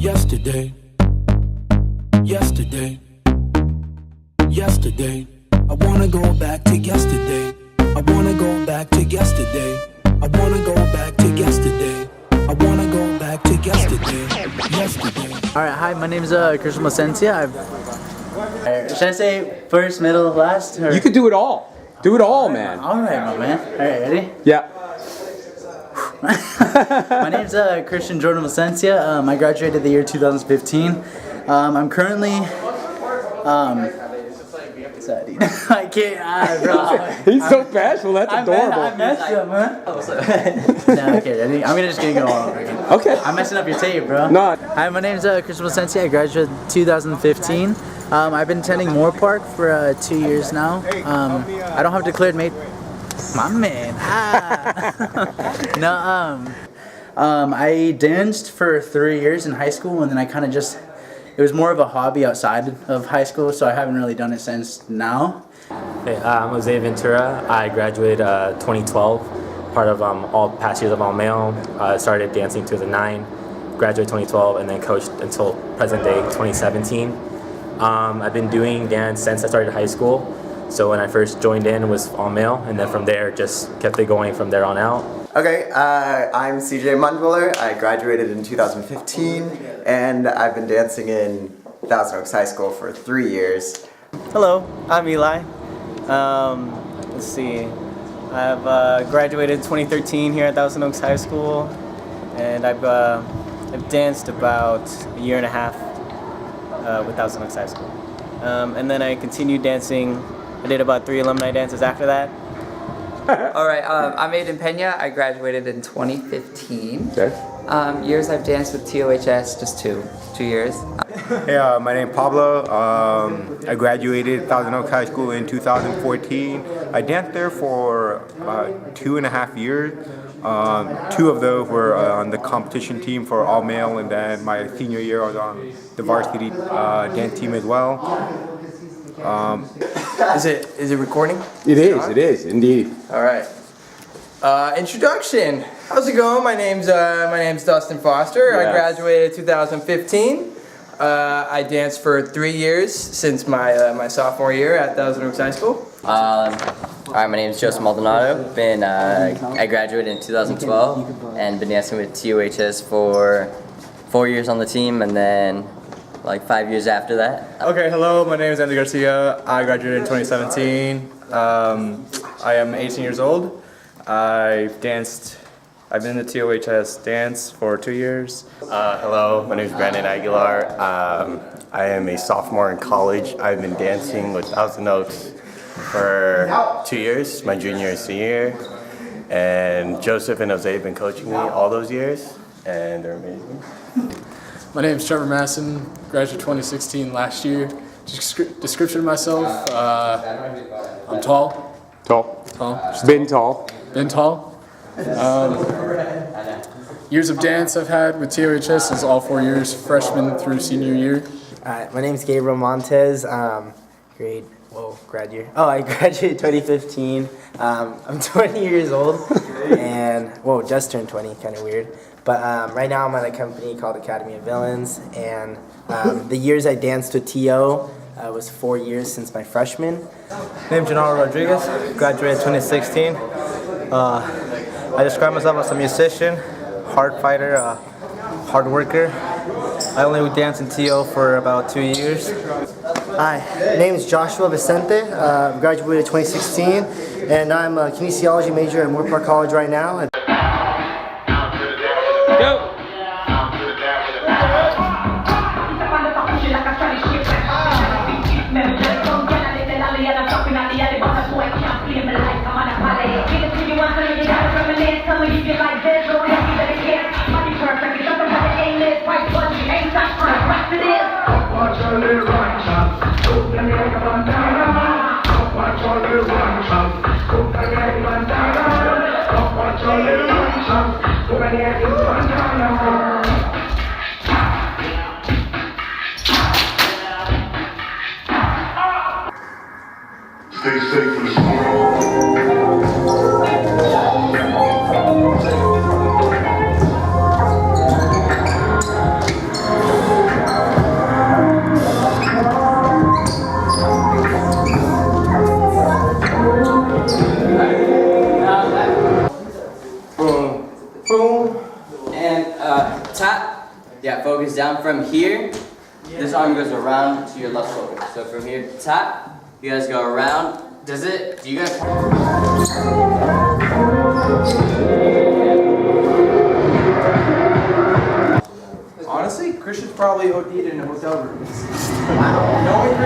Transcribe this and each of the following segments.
Yesterday, yesterday, yesterday. I wanna go back to yesterday. I wanna go back to yesterday. I wanna go back to yesterday. I wanna go back to yesterday. Yesterday. Alright, hi, my name is Christian Placencia. Should I say first, middle, last? Or? You could do it all. Do it all, man. Alright, my man. Alright, ready? Yeah. My name's Christian Jordan Placencia. I graduated the year 2015. I'm currently I can't, bro. He's so bashful, that's adorable. I messed up, man. No, okay, ready? I'm just gonna go all over again. Okay. I'm messing up your tape, bro. No. Hi, my name's Christian Placencia. I graduated 2015. I've been attending Moore Park for 2 years now. I don't have declared mate. My man. No, I danced for 3 years in high school, and then I kind of just, it was more of a hobby outside of high school, so I haven't really done it since now. Hey, I'm Jose Ventura. I graduated 2012, part of all past years of all male. Started dancing 2009, graduated 2012, and then coached until present day 2017. I've been doing dance since I started high school. So when I first joined in, it was all male, and then from there, just kept it going from there on out. Okay, I'm CJ Mundwiller. I graduated in 2015, and I've been dancing in Thousand Oaks High School for 3 years. Hello, I'm Eli. Let's see, I've graduated in 2013 here at Thousand Oaks High School, and I've danced about a year and a half with Thousand Oaks High School. And then I continued dancing. I did about 3 alumni dances after that. Alright, I'm Aiden Pena. I graduated in 2015. Okay. Years I've danced with TOHS, just two years. Hey, my name is Pablo. I graduated Thousand Oaks High School in 2014. I danced there for 2.5 years. 2 of those were on the competition team for all male, and then my senior year I was on the varsity dance team as well. Is it recording? It is, indeed. All right. Introduction. How's it going? My name's Dustin Foster. Yes. I graduated 2015. I danced for 3 years since my sophomore year at Thousand Oaks High School. Alright, my name is Joseph Maldonado. I graduated in 2012 and been dancing with TOHS for 4 years on the team, and then like 5 years after that. Okay, hello, my name is Andy Garcia. I graduated in 2017. I am 18 years old. I've been in the TOHS dance for 2 years. Hello, my name is Brandon Aguilar. I am a sophomore in college. I've been dancing with Thousand Oaks for 2 years, my junior and senior year. And Joseph and Jose have been coaching me all those years, and they're amazing. My name is Trevor Masson, graduated 2016 last year. Description of myself, I'm tall. Tall. Tall. Been tall. Been tall. Years of dance I've had with TOHS is all 4 years, freshman through senior year. My name's Gabriel Montez, grad year. Oh, I graduated 2015. I'm 20 years old, and, just turned 20, kind of weird. But right now I'm at a company called Academy of Villains, and the years I danced with TO was 4 years since my freshman. Name's Gennaro Rodriguez, graduated 2016. I describe myself as a musician, hard fighter, hard worker. I only danced in TO for about 2 years. Hi, name's Joshua Vicente, graduated 2016, and I'm a kinesiology major at Moore Park College right now. Go! Go And tap. Yeah, focus down from here. This arm goes around to your left shoulder. So from here, tap. You guys go around. Do you guys? Honestly, Christian's probably OD'd in a hotel room. Wow. Knowing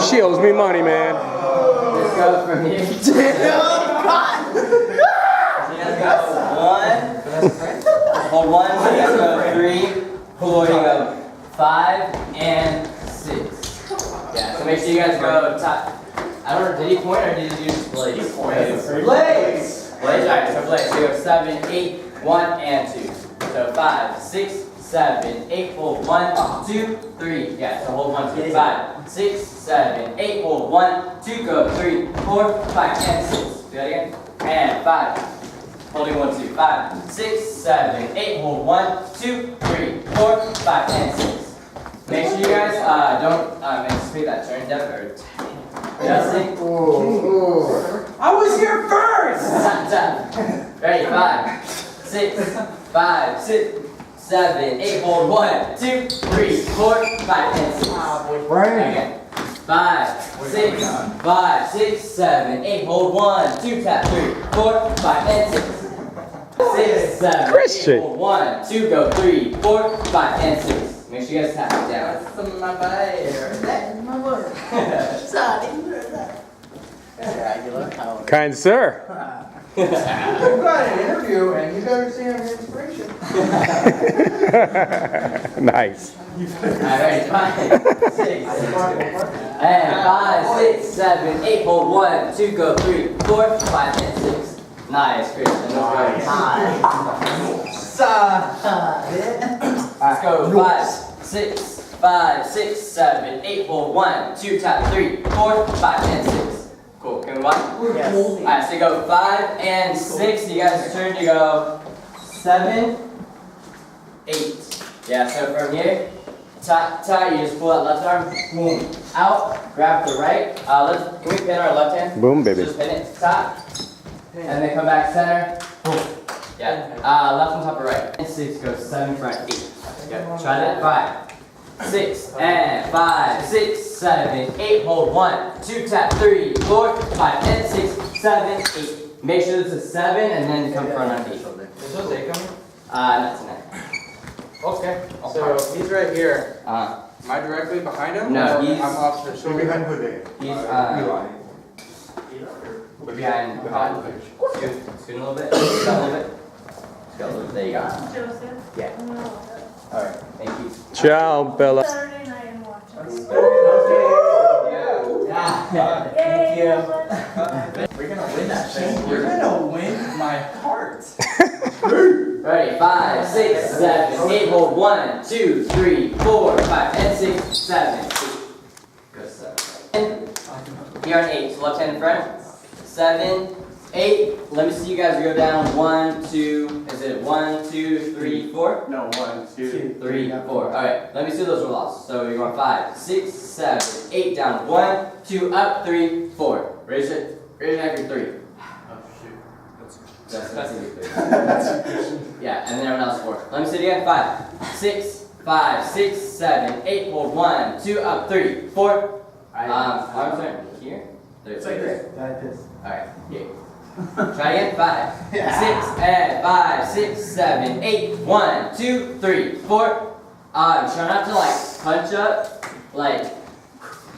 She owes me money, man. Let's go from here. So you guys go 1. Hold 1. So you guys go 3, 4. You go 5 and 6. Yeah. So make sure you guys go top. I don't know. Did he point or did he use blades? Blades. Blades. Alright. So blades. So you go 7, 8, 1 and 2. So 5, 6, 7, 8. Hold 1, 2, 3. Yeah. So hold 1, 2, 5, 6, 7, 8. Hold 1, 2. Go 3, 4, 5 and 6. Do that again. And 5. Holding 1, 2, 5, 6, 7, 8. Hold 1, 2, 3, 4, 5 and 6. Make sure you guys don't anticipate that turn depth or adjusting. I was here first! Ready? 5, 6, 5, 6, 7, 8. Hold 1, 2, 3, 4, 5 and 6. Again. 5, 6, 5, 6, 7, 8. Hold 1, 2, tap 3, 4, 5 and 6. 6, 7, Christian. 8. Hold 1, 2, go 3, 4, 5 and 6. Make sure you guys tap it down. Some of my fire. That is my word. Sorry. Kind sir. We've got an interview and you better see our inspiration. Nice. Alright, 5, 6, and 5, 6, 7, 8. Hold 1, 2, go 3, 4, 5 and 6. Nice, Christian. Let's go 5, 6, 5, 6, 7, 8. Hold 1, 2, tap 3, 4, 5 and 6. Cool. Can we watch? Yes. Alright, so you go 5 and 6. You guys turn to go 7, 8. Yeah, so from here, tie, you just pull that left arm, boom, out, grab the right. Can we pin our left hand? Boom, baby. Just pin it, top, and then come back center, boom. Yeah, left on top of right. And 6 goes 7 front, 8. Yeah, try that. 5, 6, and 5, 6, 7, 8. Hold 1, 2, tap 3, 4, 5, and 6, 7, 8. Make sure this is 7, and then come front on 8. Is Jose coming? Not tonight. Okay, so he's right here. Uh-huh. Am I directly behind him? No, or he's- I'm off the shoulder. Behind who there? He's behind. Scoot a little bit. Scoot a little bit. Scoot a little bit. There you go. Joseph? Yeah. All right. Thank you. Ciao, Bella. Saturday night and watch us. Thank you. We're gonna win that thing. You're gonna win my heart. Ready? 5, 6, 7, 8. Hold 1, 2, 3, 4, 5, and 6, 7, 8. Go 7. Here on 8. So left hand in front. 7, 8. Let me see you guys go down. 1, 2. Is it 1, 2, 3, 4? No, 1, 2, 3, 4. All right. Let me see those roll offs. So you're going 5, 6, 7, 8. Down. 1, 2, up, 3, 4. Raise your hand for 3. That's easy. Yeah, and then everyone else 4. Let me see it again. 5, 6, 5, 6, 7, 8. Hold 1, 2, up, 3, 4. Arms are here. It's like this. Alright, yeah. Try again. 5, 6, and 5, 6, 7, 8. 1, 2, 3, 4. Try not to like punch up. Like,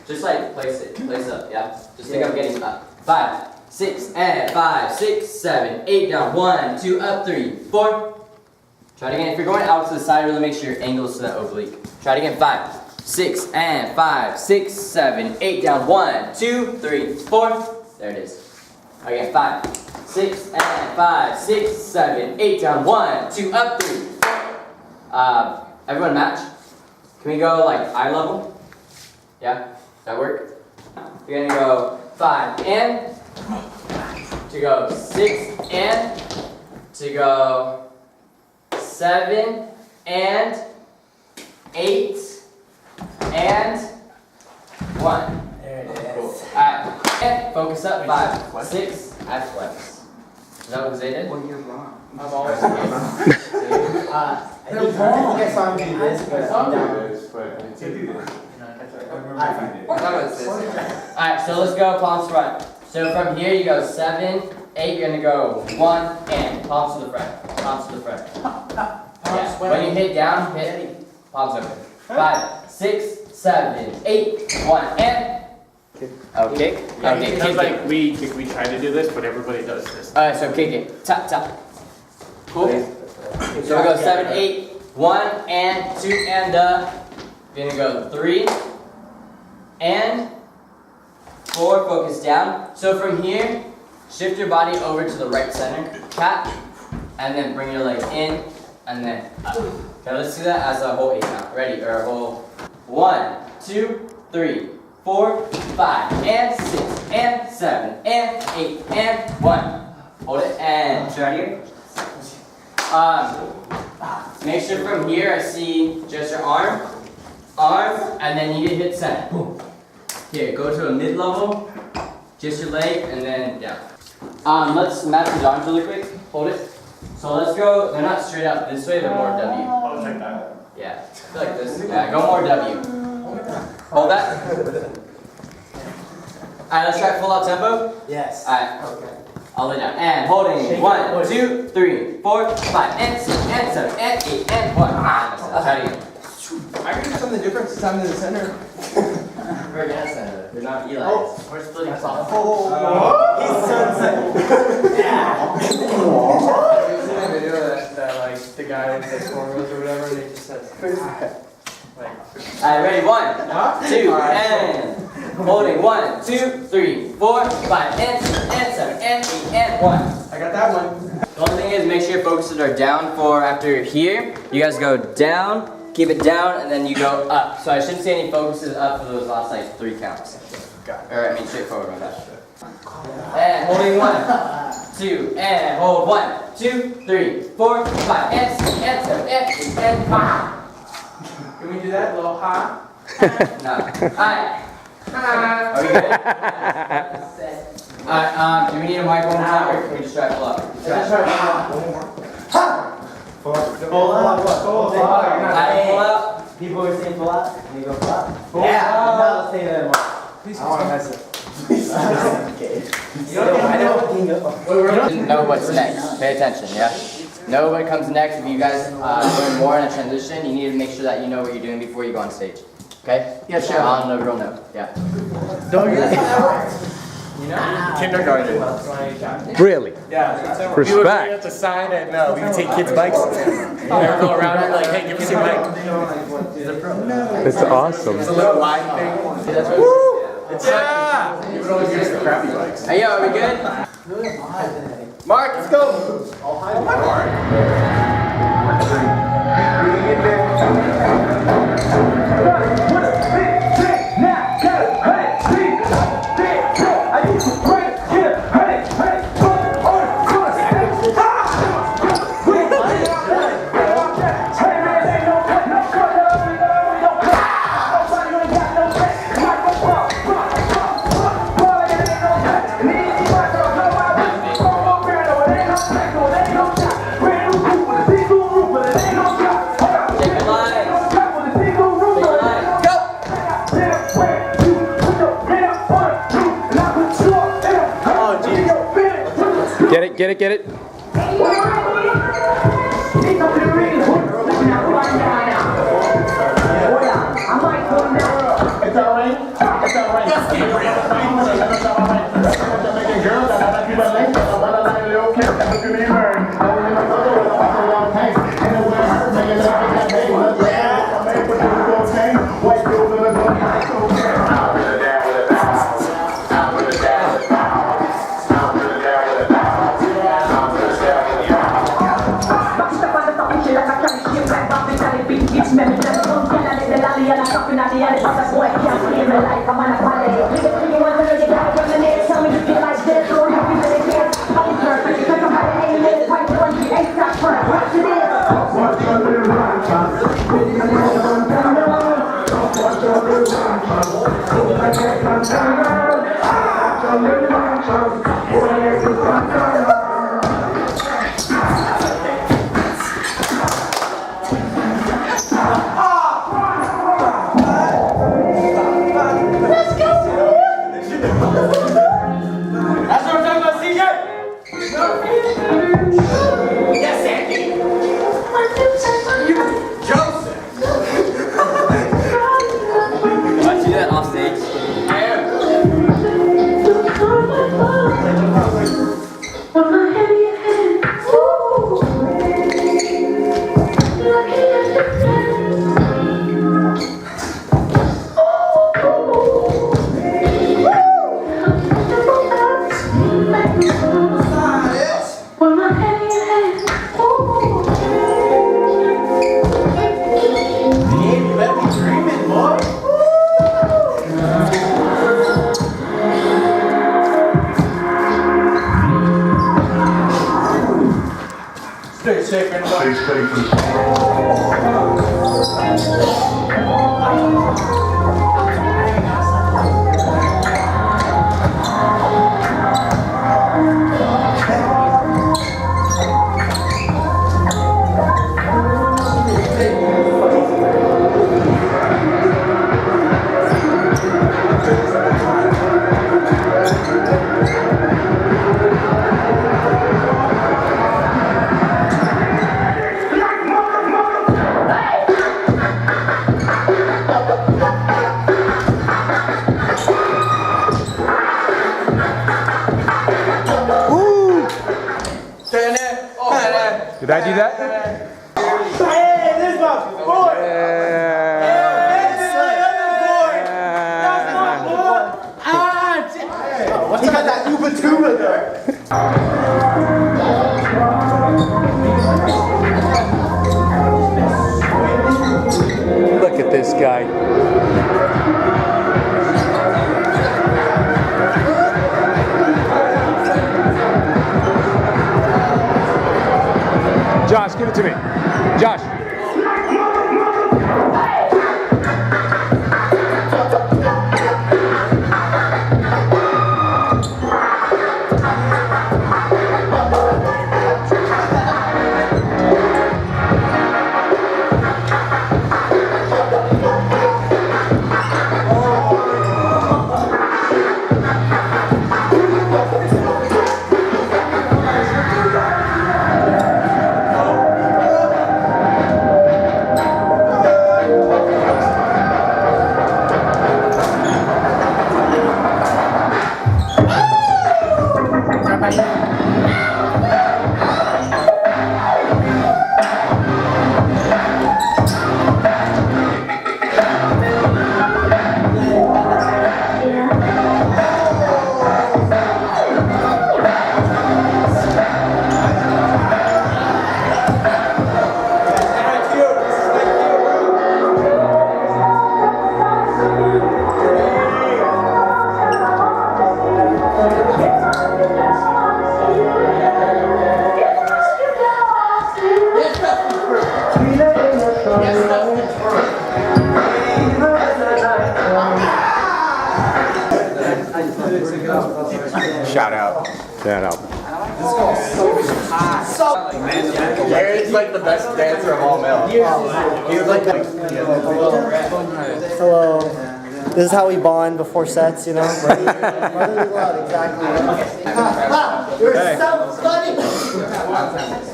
just like place up. Yeah. Just think I'm getting up. 5, 6, and 5, 6, 7, 8. Down. 1, 2, up, 3, 4. Try it again. If you're going out to the side, really make sure your angle is to the oblique. Try it again. 5, 6, and 5, 6, 7, 8. Down. 1, 2, 3, 4. There it is. Again. 5, 6, and 5, 6, 7, 8. Down. 1, 2, up, 3, 4. Everyone match. Can we go like eye level? Yeah? Does that work? You're gonna go 5 and to go 6 and to go 7 and 8 and 1. There it is. Cool. Alright, and focus up. 5, 6, I flex. Is that what they did? Well, you're wrong. I'm always here. I think I saw him do this, but I'm down. Alright, so let's go palms front. So from here you go 7, 8, you're gonna go 1 and palms to the front. Palms to the front. Yeah. When you hit down, hit palms open. 5, 6, 7, 8, 1 and Oh, kick? Okay, Because kick like it. we try to do this, but everybody does this. Alright, so kick it. Tap, tap. Cool. So we go 7, 8, 1, and 2, and we're gonna go 3, and 4, focus down. So from here, shift your body over to the right center, tap, and then bring your leg in, and then up. Okay, let's do that as a whole 8 count. Ready? Or a whole 1, 2, 3, 4, 5, and 6, and 7, and 8, and 1. Hold it, and right here. Make sure from here I see just your arm, and then you hit center. Here, go to a mid-level, just your leg, and then down. Let's match his arms really quick. Hold it. So let's go, they're not straight up this way, they're more W. Oh, check that. Yeah, like this. Yeah, go more W. Hold that. Alright, let's try full out tempo. Yes. Alright. Okay. I'll lay down. And holding. 1, 2, 3, 4, 5, and 6, and 7, and 8, and 1. I'll try it again. I can do something different since I'm in the center. We're against center. You're not Eli. We're splitting sauce. He's sunset. Video that like the guy with the cornrows or whatever, and he just says. Alright, ready? 1, 2, and holding. 1, 2, 3, 4, 5, and 6, and 7, and 8, and 1. I got that one. The only thing is make sure your focuses are down for after here. You guys go down, keep it down, and then you go up. So I shouldn't see any focuses up for those last like 3 counts. Or I mean straight forward on that. And holding 1, 2, and hold 1, 2, 3, 4, 5, and 6, and 7, and 8, and 5. Can we do that? A little high? No. Alright. Are we good? Alright, do we need a mic one more time or can we just try pull up? Let's try pull up. Pull up. People were saying pull out, and you go pull out. Yeah. Now let's say that more. I want to mess it. Know what's next. Pay attention, yeah? Know what comes next. If you guys learn more in a transition, you need to make sure that you know what you're doing before you go on stage. Okay? Yeah, sure. On the real note. Yeah. Don't you? You know? Kindergarten. Really? Yeah. We would Respect. have to sign and we would take kids' bikes. And go around and like, hey, give us your bike. That's awesome. It's a little wide thing. Woo! Yeah! You would always use the crappy bikes. Hey, yo, are we good? Mark, let's go. Get it, get it. safe spaces. Did I do that? Hey, this is my boy! He got that Uber Tuba there. Look at this guy. Josh, give it to me. Josh. Shout out. Shout out. Jared's like the best dancer of all male. He was like Hello. This is how we bond before sets, you know? Brotherly love, exactly. You're so funny!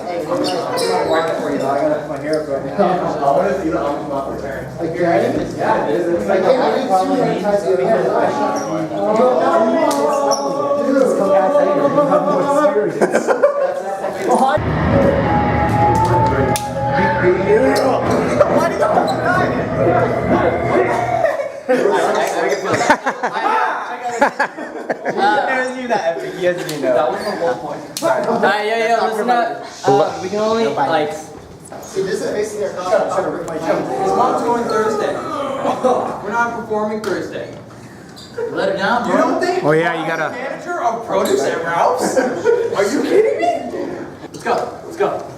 Hey, I gotta put my hair up right now. I want to see the album. Again? Yeah, it is. I can't do 200 times your Listen up. We can only, like... See, this is facing their coffee. I'm trying to rip my jump. His mom's going Thursday. We're not performing Thursday. Let it down, bro. You don't think Oh yeah, you gotta. manager of produce at Ralph's? Are you kidding me? Let's go. Let's go.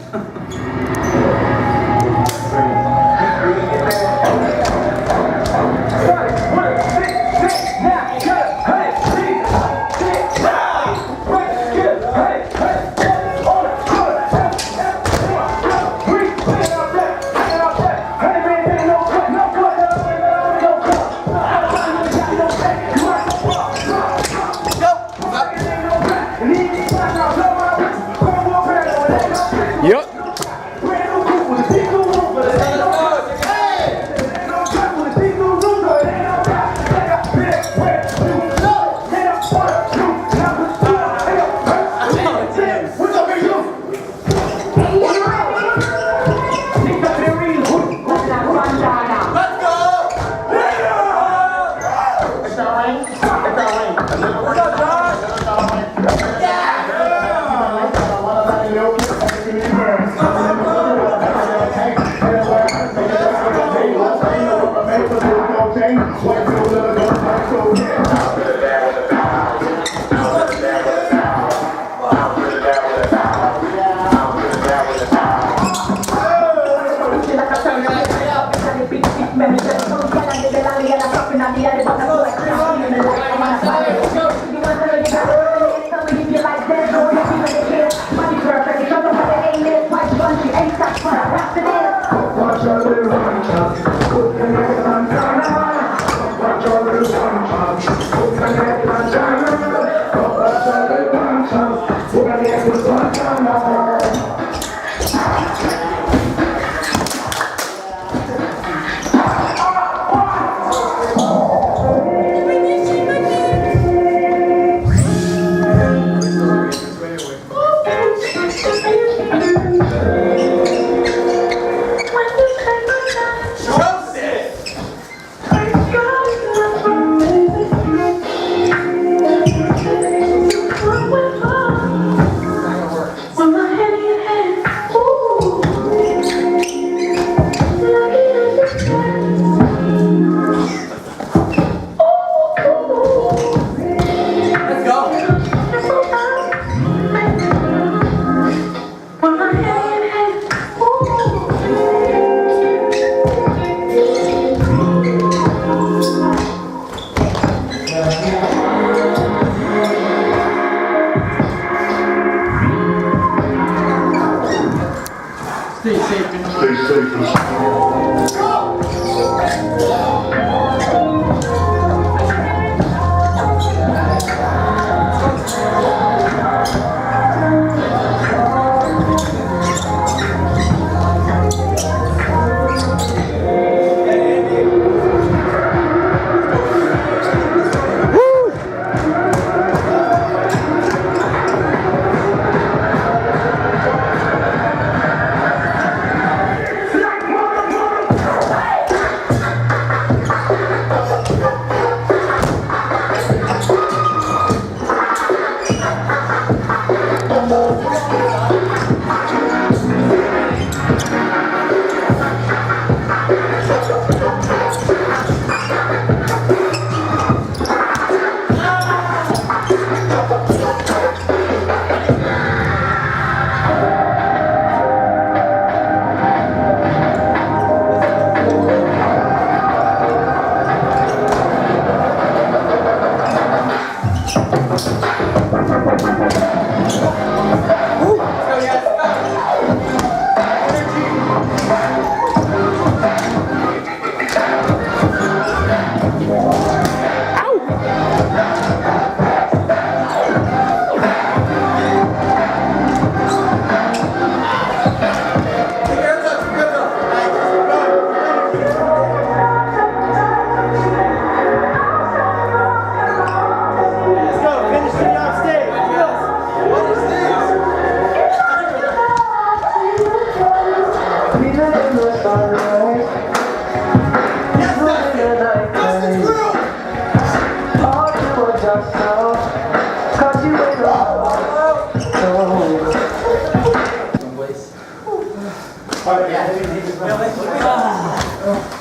Yep.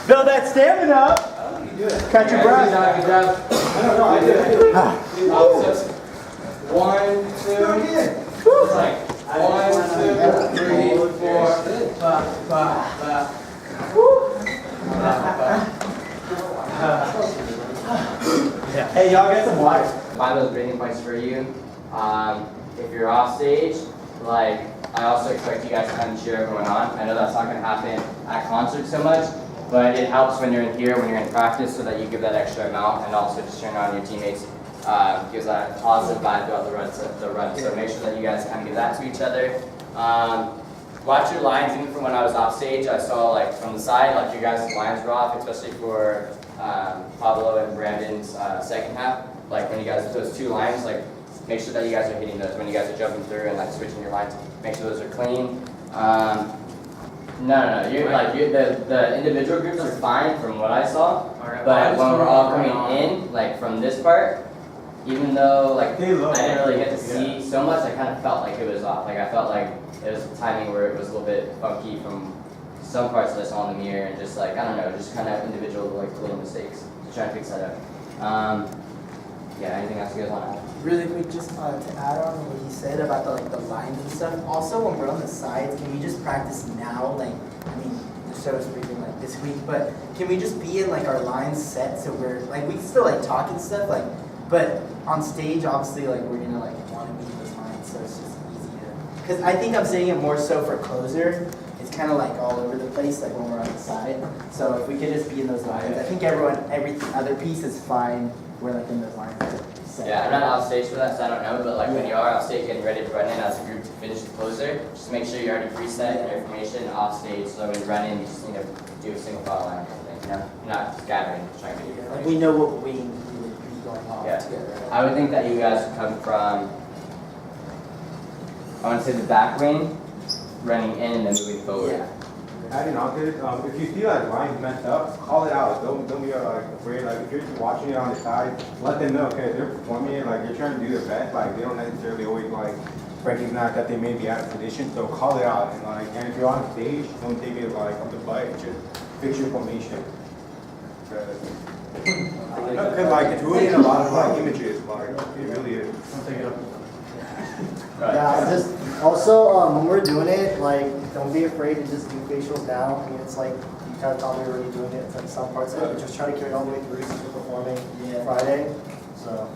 Build that stamina up. Catch your breath. Good job. I don't know. I did it. 1, 2. It's like 1, 2, 3, 4, 5. Hey, y'all get some water. Find those breathing points for you. If you're off stage, like, I also expect you guys to kind of cheer everyone on. I know that's not going to happen at concerts so much, but it helps when you're in here, when you're in practice, so that you give that extra amount, and also just cheering on your teammates gives that positive vibe throughout the run. So make sure that you guys kind of give that to each other. Watch your lines. Even from when I was off stage, I saw, like, from the side, like, your guys' lines were off, especially for Pablo and Brandon's second half. Like, when you guys, those two lines, like, make sure that you guys are hitting those when you guys are jumping through and, like, switching your lines. Make sure those are clean. No. The individual groups are fine from what I saw, but when we're all coming in, like, from this part, even though, like, I didn't really get to see so much, I kind of felt like it was off. Like, I felt like it was a timing where it was a little bit funky from some parts that I saw in the mirror, and just, like, I don't know, just kind of individual, like, little mistakes. So trying to fix that up. Yeah, anything else you guys want to add? Really quick, just to add on what he said about the lines and stuff. Also, when we're on the sides, can we just practice now? Like, I mean, the show is freaking like this week, but can we just be in like our lines set so we're like we can still like talk and stuff, like, but on stage, obviously, like we're gonna like want to be in those lines, so it's just easy to. Because I think I'm saying it more so for closer. It's kind of like all over the place, like when we're on the side. So if we could just be in those lines, I think every other piece is fine. We're like in those lines. Yeah, I'm not off stage for that, so I don't know, but like when you are off stage getting ready to run in as a group to finish the closer, just make sure you already preset your information off stage, so when you run in, you just need to do a single file line or something, you know? You're not scattering, just trying to get your Like we know what we would be going on together. I would think that you guys would come from, I want to say the back lane, running in and then moving forward. Yeah. Adding on to it, if you see like lines messed up, call it out. Don't be like afraid. Like if you're just watching it on the side, let them know. Okay, they're performing it. Like you're trying to do their best. Like they don't necessarily always like recognize that they may be out of position. So call it out. And if you're on stage, don't take it like up the butt. Just fix your formation. Cause like it's ruining a lot of like images. Like it really is. Yeah, just also when we're doing it, like don't be afraid to just do facials now. I mean, it's like you kind of probably already doing it in some parts of it, but just try to carry it all the way through since we're performing Friday. So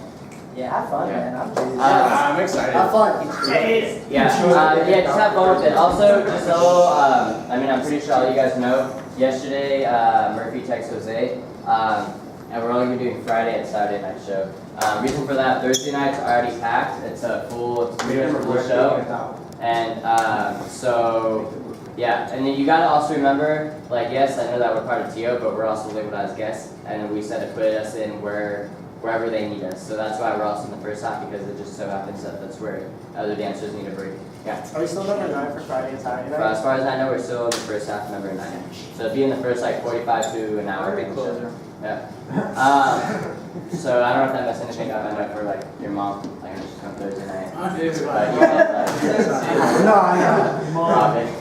yeah, have fun, man. I'm excited. Have fun. Yeah, just have fun with it. Also, just a little, I mean, I'm pretty sure all you guys know, yesterday, Murphy texted Jose, and we're only going to be doing Friday and Saturday night show. Reason for that, Thursday night's already packed. It's pretty much a full show. And so, yeah, and then you got to also remember, like, yes, I know that we're part of TO, but we're also labeled as guests, and we said to put us in wherever they need us. So that's why we're also in the first half, because it just so happens that that's where other dancers need a break. Yeah. Are we still number 9 for Friday and Saturday night? As far as I know, we're still in the first half, number 9. So it'd be in the first like 45 to an hour. Yeah. So I don't know if that messed anything up. I know for like your mom, like she's come Thursday night. But you said No,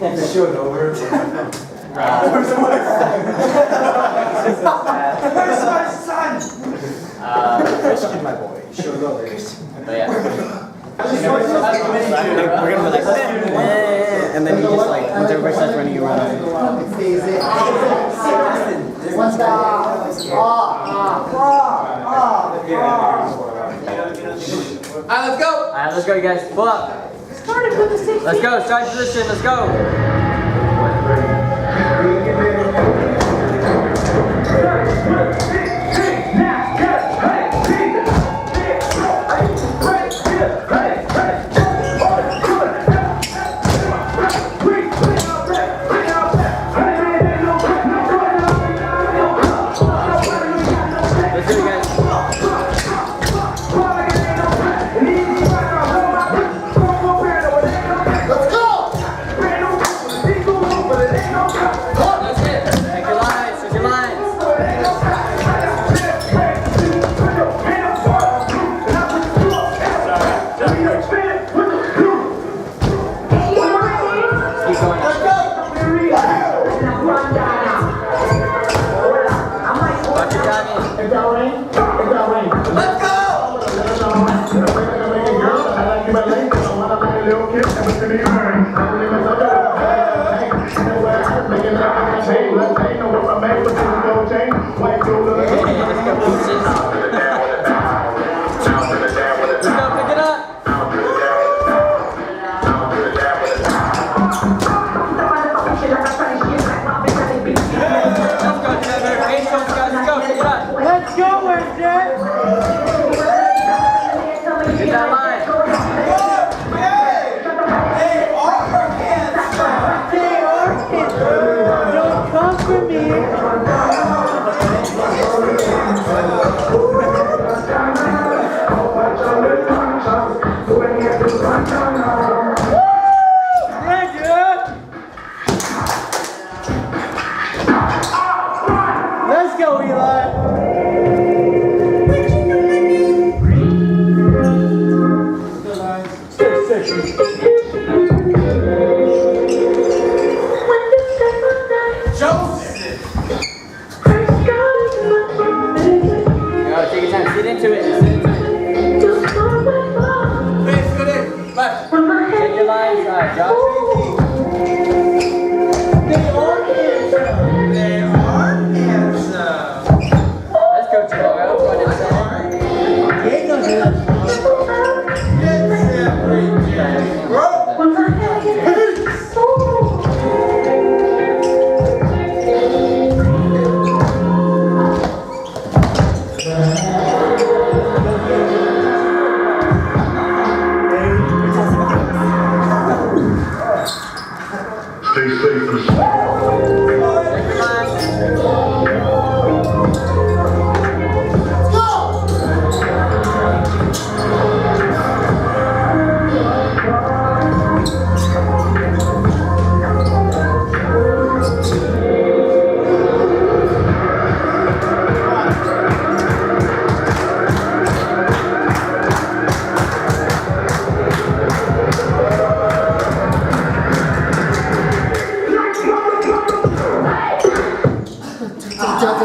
the show's over. Where's my son? Christian, my boy. Show's over. But yeah. We're gonna be like, and then you just like, once everybody starts running, you run. What's that? Alright, let's go! Alright, let's go, you guys. Pull up. Let's go, start position, let's go.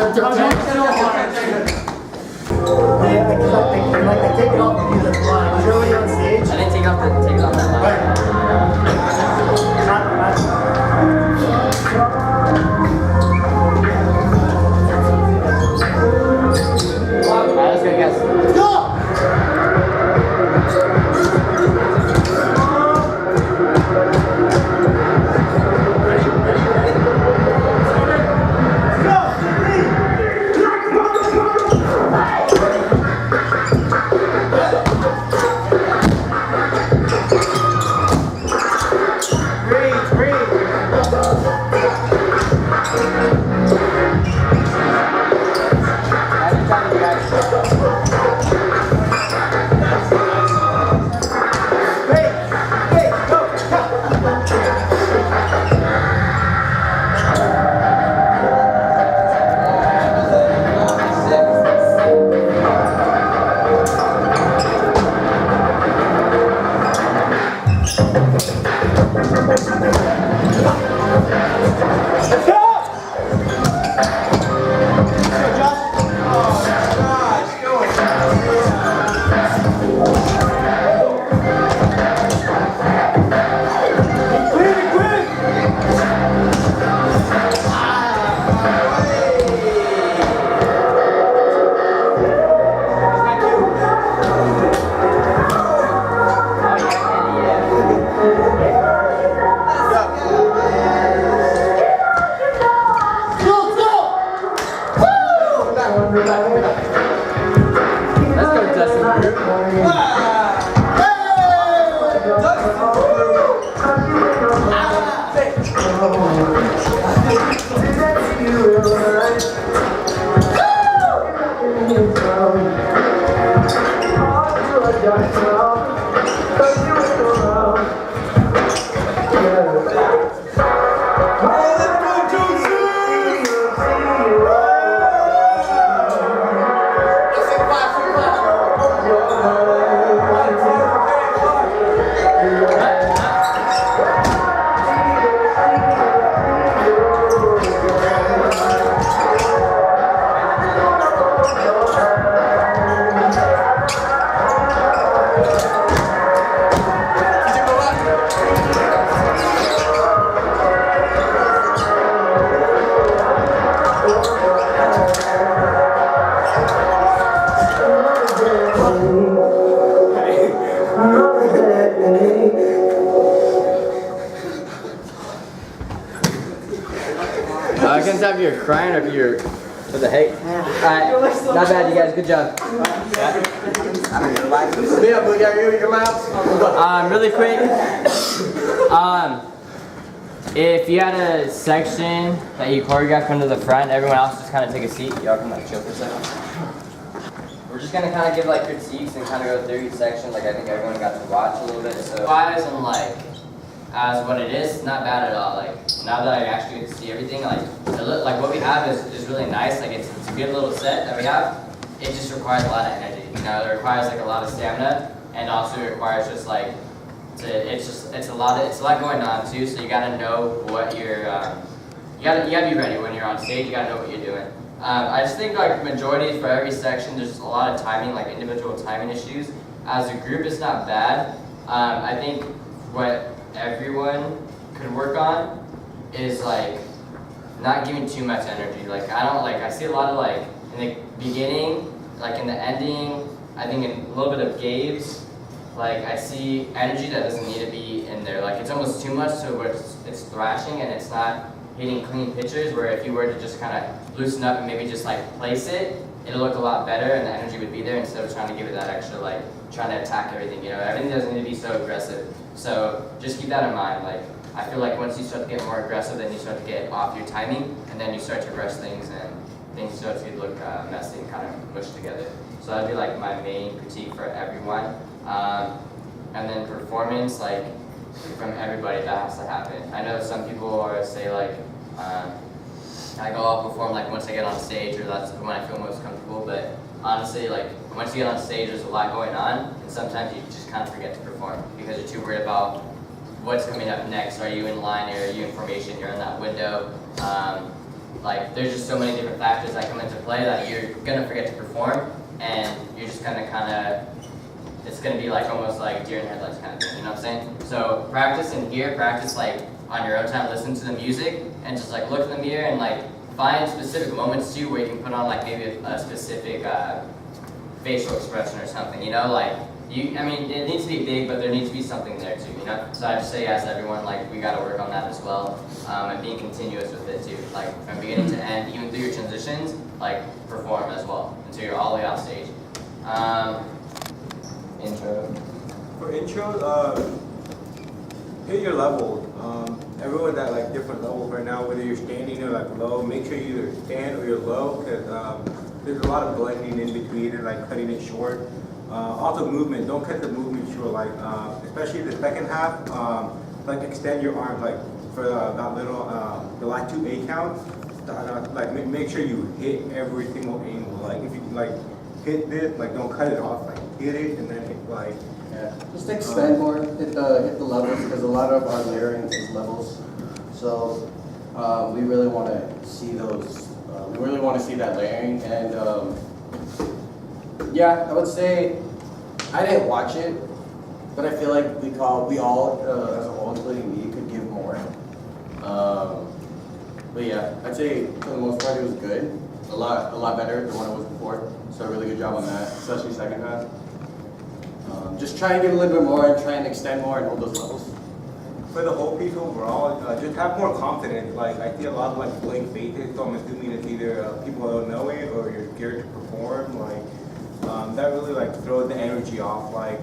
I take it off and use it live. You're already on stage. I didn't take it off that line. Alright, let's go, guys. Go! I can't tell if you're crying or if you're what the heck. Alright, not bad, you guys. Good job. Really quick. If you had a section that you choreographed from to the front, everyone else just kind of take a seat. Y'all can like chill for a second. We're just gonna kind of give like critiques and kind of go through each section. Like I think everyone got to watch a little bit. So wise and like as what it is, not bad at all. Like now that I actually get to see everything, like what we have is really nice. Like it's a good little set that we have. It just requires a lot of energy. You know, it requires like a lot of stamina, and also it requires just like it's a lot going on too. So you gotta know what you're you gotta be ready when you're on stage. You gotta know what you're doing. I just think like majority for every section, there's a lot of timing, like individual timing issues. As a group, it's not bad. I think what everyone could work on is like not giving too much energy. Like I see a lot of like in the beginning, like in the ending, I think in a little bit of Gabe's, like I see energy that doesn't need to be in there. Like it's almost too much, so it's thrashing and it's not hitting clean pitches, where if you were to just kind of loosen up and maybe just like place it, it'll look a lot better and the energy would be there instead of trying to give it that extra like trying to attack everything. You know, everything doesn't need to be so aggressive. So just keep that in mind. Like I feel like once you start to get more aggressive, then you start to get off your timing, and then you start to rush things, and things start to look messy and kind of mushed together. So that'd be like my main critique for everyone. And then performance, like from everybody, that has to happen. I know some people say like, I'll perform like once I get on stage, or that's when I feel most comfortable. But honestly, like once you get on stage, there's a lot going on, and sometimes you just kind of forget to perform because you're too worried about what's coming up next. Are you in line, or are you in formation? You're in that window. like there's just so many different factors that come into play that you're gonna forget to perform, and you're just gonna kind of, it's gonna be like almost like deer in headlights kind of thing. You know what I'm saying? So practice in here, practice like on your own time, listen to the music, and just like look in the mirror and like find specific moments too where you can put on like maybe a specific facial expression or something. You know, like. I mean, it needs to be big, but there needs to be something there too, you know? So I just say yes to everyone, like, we gotta work on that as well, and being continuous with it too. Like, from beginning to end, even through your transitions, like, perform as well, until you're all the way off stage. Intro. For intro, hit your level. Everyone's at like different levels right now, whether you're standing or like low. Make sure you either stand or you're low, because there's a lot of blending in between and like cutting it short. Also movement, don't cut the movement short, like especially the second half, like extend your arms like for that little, the last 2 A counts, like make sure you hit every single angle. Like if you like hit this, like don't cut it off, like hit it and then hit like. Yeah, just extend more, hit the levels, because a lot of our layering is levels. So we really want to see those, we really want to see that layering. And yeah, I would say, I didn't watch it, but I feel like we all, as a whole, including me, could give more. But yeah, I'd say for the most part it was good. A lot better than what it was before. So a really good job on that, especially second half. Just try and give a little bit more and try and extend more and hold those levels. For the whole piece overall, just have more confidence. Like I see a lot of like blank faces, so I'm assuming it's either people don't know it or you're scared to perform. Like that really like throws the energy off. Like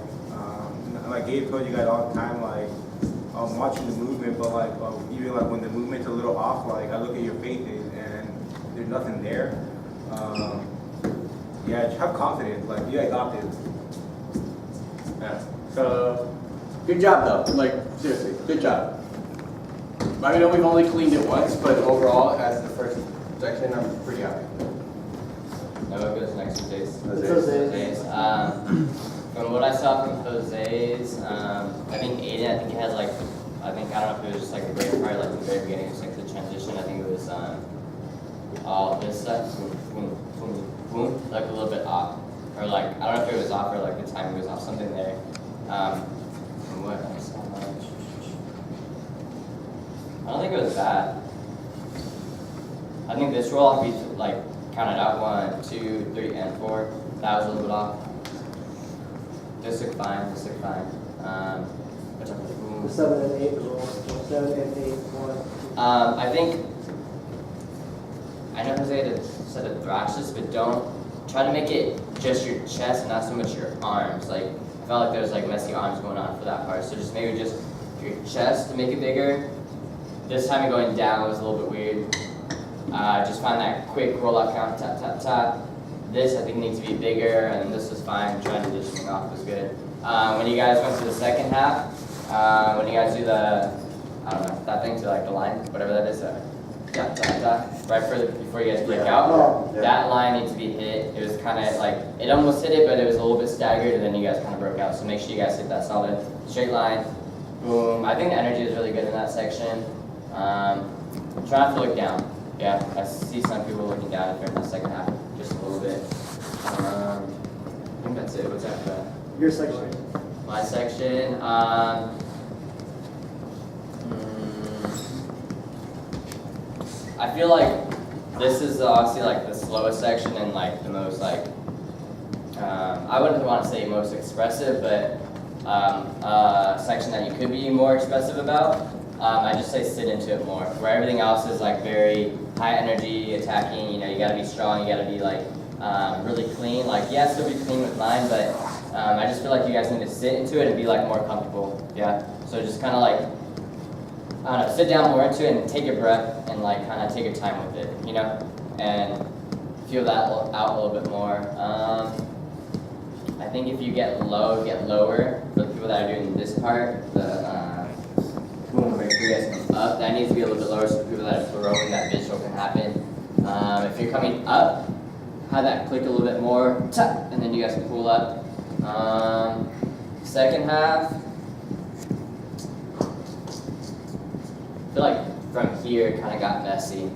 Gabe told you guys all the time, like I'm watching the movement, but like even like when the movement's a little off, like I look at your faces and there's nothing there. Yeah, just have confidence. Like you guys got this. Yeah. So, good job though. Like, seriously, good job. I know we've only cleaned it once, but overall, as the first section, I'm pretty happy. Now what goes next to Jose's? Jose's. From what I saw from Jose's, I think Aiden, he had like, I don't know if it was just like the very part, like the very beginning, just like the transition. I think it was all this stuff, boom, boom, boom, like a little bit off. Or like, I don't know if it was off or like the timing was off, something there. From what I saw, I don't think it was bad. I think this roll off, we like counted out 1, 2, 3, and 4. That was a little bit off. This looked fine, this looked fine. The 7 and 8 roll. 7 and 8, 1. I think, I know Jose said to thrash this, but don't try to make it just your chest and not so much your arms. Like, I felt like there was like messy arms going on for that part. So just maybe just your chest to make it bigger. This time going down was a little bit weird. Just find that quick roll up count, tap, tap, tap. This I think needs to be bigger, and this was fine. Trying to just swing off was good. When you guys went to the second half, when you guys do the, I don't know, that thing to like the line, whatever that is, tap, tap, tap, right before you guys break out. That line needs to be hit. It was kind of like, it almost hit it, but it was a little bit staggered, and then you guys kind of broke out. So make sure you guys hit that solid straight line. Boom. I think the energy is really good in that section. Try not to look down. Yeah, I see some people looking down if they're in the second half, just a little bit. I think that's it. What's after that? Your section. My section. I feel like this is obviously like the slowest section and like the most like, I wouldn't want to say most expressive, but section that you could be more expressive about. I just say sit into it more, where everything else is like very high energy, attacking, you know, you gotta be strong, you gotta be like really clean. Like, yeah, still be clean with mine, but I just feel like you guys need to sit into it and be like more comfortable, yeah? So just kind of like, I don't know, sit down more into it and take a breath and like kind of take your time with it, you know? And feel that out a little bit more. I think if you get low, get lower. For the people that are doing this part, the boom, right here, you guys come up. That needs to be a little bit lower so the people that are throwing that visual can happen. If you're coming up, have that click a little bit more, tap, and then you guys can pull up. Second half, I feel like from here it kind of got messy.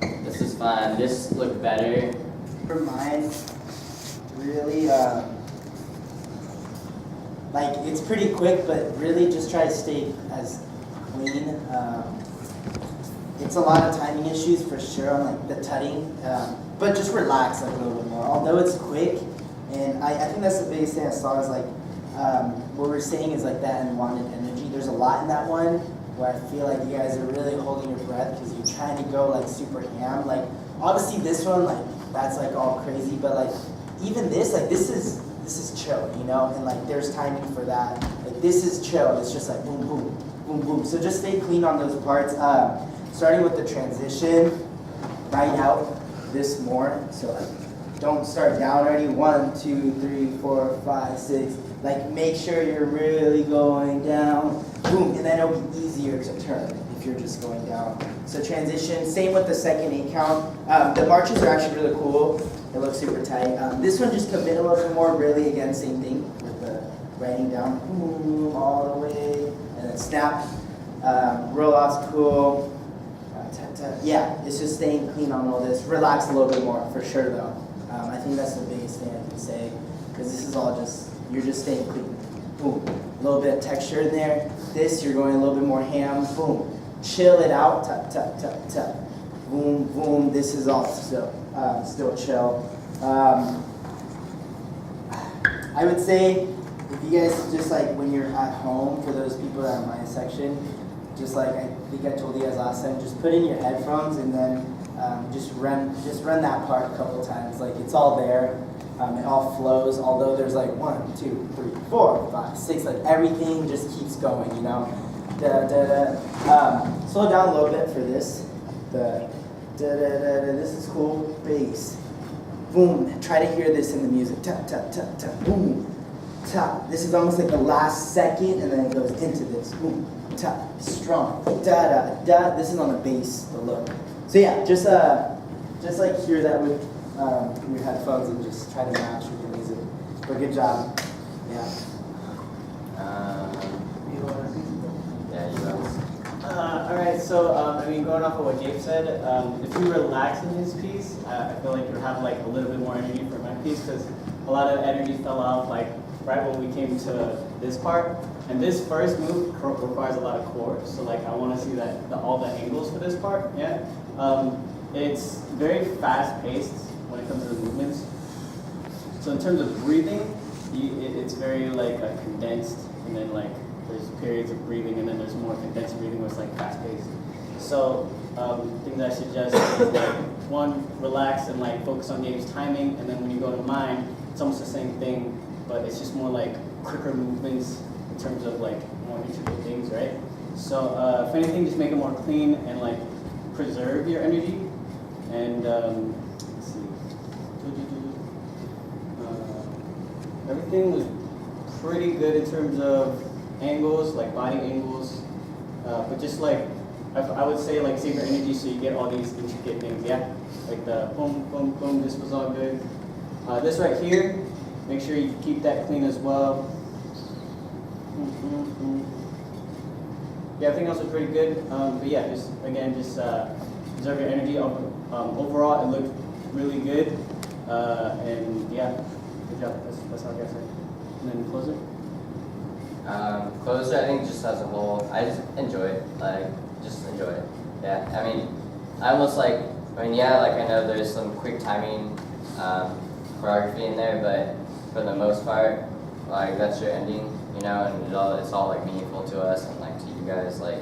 The This is fun. This looked better. For mine, really, like it's pretty quick, but really just try to stay as clean. It's a lot of timing issues for sure on like the tutting, but just relax like a little bit more. Although it's quick, and I think that's the biggest thing I saw is like what we're saying is like that unwanted energy. There's a lot in that one where I feel like you guys are really holding your breath because you're trying to go like super ham. Like obviously this one like that's like all crazy, but like even this like this is chill, you know, and like there's timing for that. Like this is chill. It's just like boom boom boom boom. So just stay clean on those parts. Starting with the transition, write out this more. So like, don't start down already. 1, 2, 3, 4, 5, 6. Like make sure you're really going down. Boom, and then it'll be easier to turn if you're just going down. So transition. Same with the second 8 count. The marches are actually really cool. It looks super tight. This one just commit a little bit more. Really, again, same thing with the writing down. Boom, all the way, and then snap. Roll off's cool. Yeah, it's just staying clean on all this. Relax a little bit more, for sure though. I think that's the biggest thing I can say, because this is all just, you're just staying clean. Boom, a little bit of texture in there. This, you're going a little bit more ham. Boom, chill it out. Tap, tap, tap, tap. Boom, boom. This is all still chill. I would say, if you guys just like when you're at home, for those people that are in my section, just like I think I told you guys last time, just put in your headphones and then just run that part a couple times. Like it's all there, it all flows. Although there's like 1, 2, 3, 4, 5, 6, like everything just keeps going, you know. Slow down a little bit for this. This is cool. Bass. Boom. Try to hear this in the music. Tap tap tap tap. Boom. Tap. This is almost like the last second, and then it goes into this. Boom. Tap, strong, da da da. This is on the bass, the look. So yeah, just like hear that with your headphones and just try to match with the music. But good job. Yeah. Yeah, you guys. All right, so I mean, going off of what Gabe said, if you relax in his piece, I feel like you have like a little bit more energy for my piece because a lot of energy fell off like right when we came to this part. And this first move requires a lot of core, so like I want to see that all the angles for this part. Yeah, it's very fast paced when it comes to the movements. So in terms of breathing, it's very like condensed, and then like there's periods of breathing, and then there's more condensed breathing where it's like fast paced. So things I suggest is like 1, relax and like focus on Gabe's timing, and then when you go to mine, it's almost the same thing, but it's just more like quicker movements. In terms of like more intricate things, right? So if anything, just make it more clean and like preserve your energy. And let's see, everything was pretty good in terms of angles, like body angles. But just like I would say, like save your energy so you get all these intricate things. Yeah, like the boom, boom, boom. This was all good. This right here, make sure you keep that clean as well. Yeah, everything else was pretty good. But yeah, just preserve your energy. Overall, it looked really good. And yeah, good job. That's all I gotta say. And then close it. Close it, I think just as a whole, I just enjoy it. Like, just enjoy it. Yeah, I mean, I almost like, yeah, like I know there's some quick timing choreography in there, but for the most part, like that's your ending. You know, and it's all like meaningful to us and like to you guys. Like,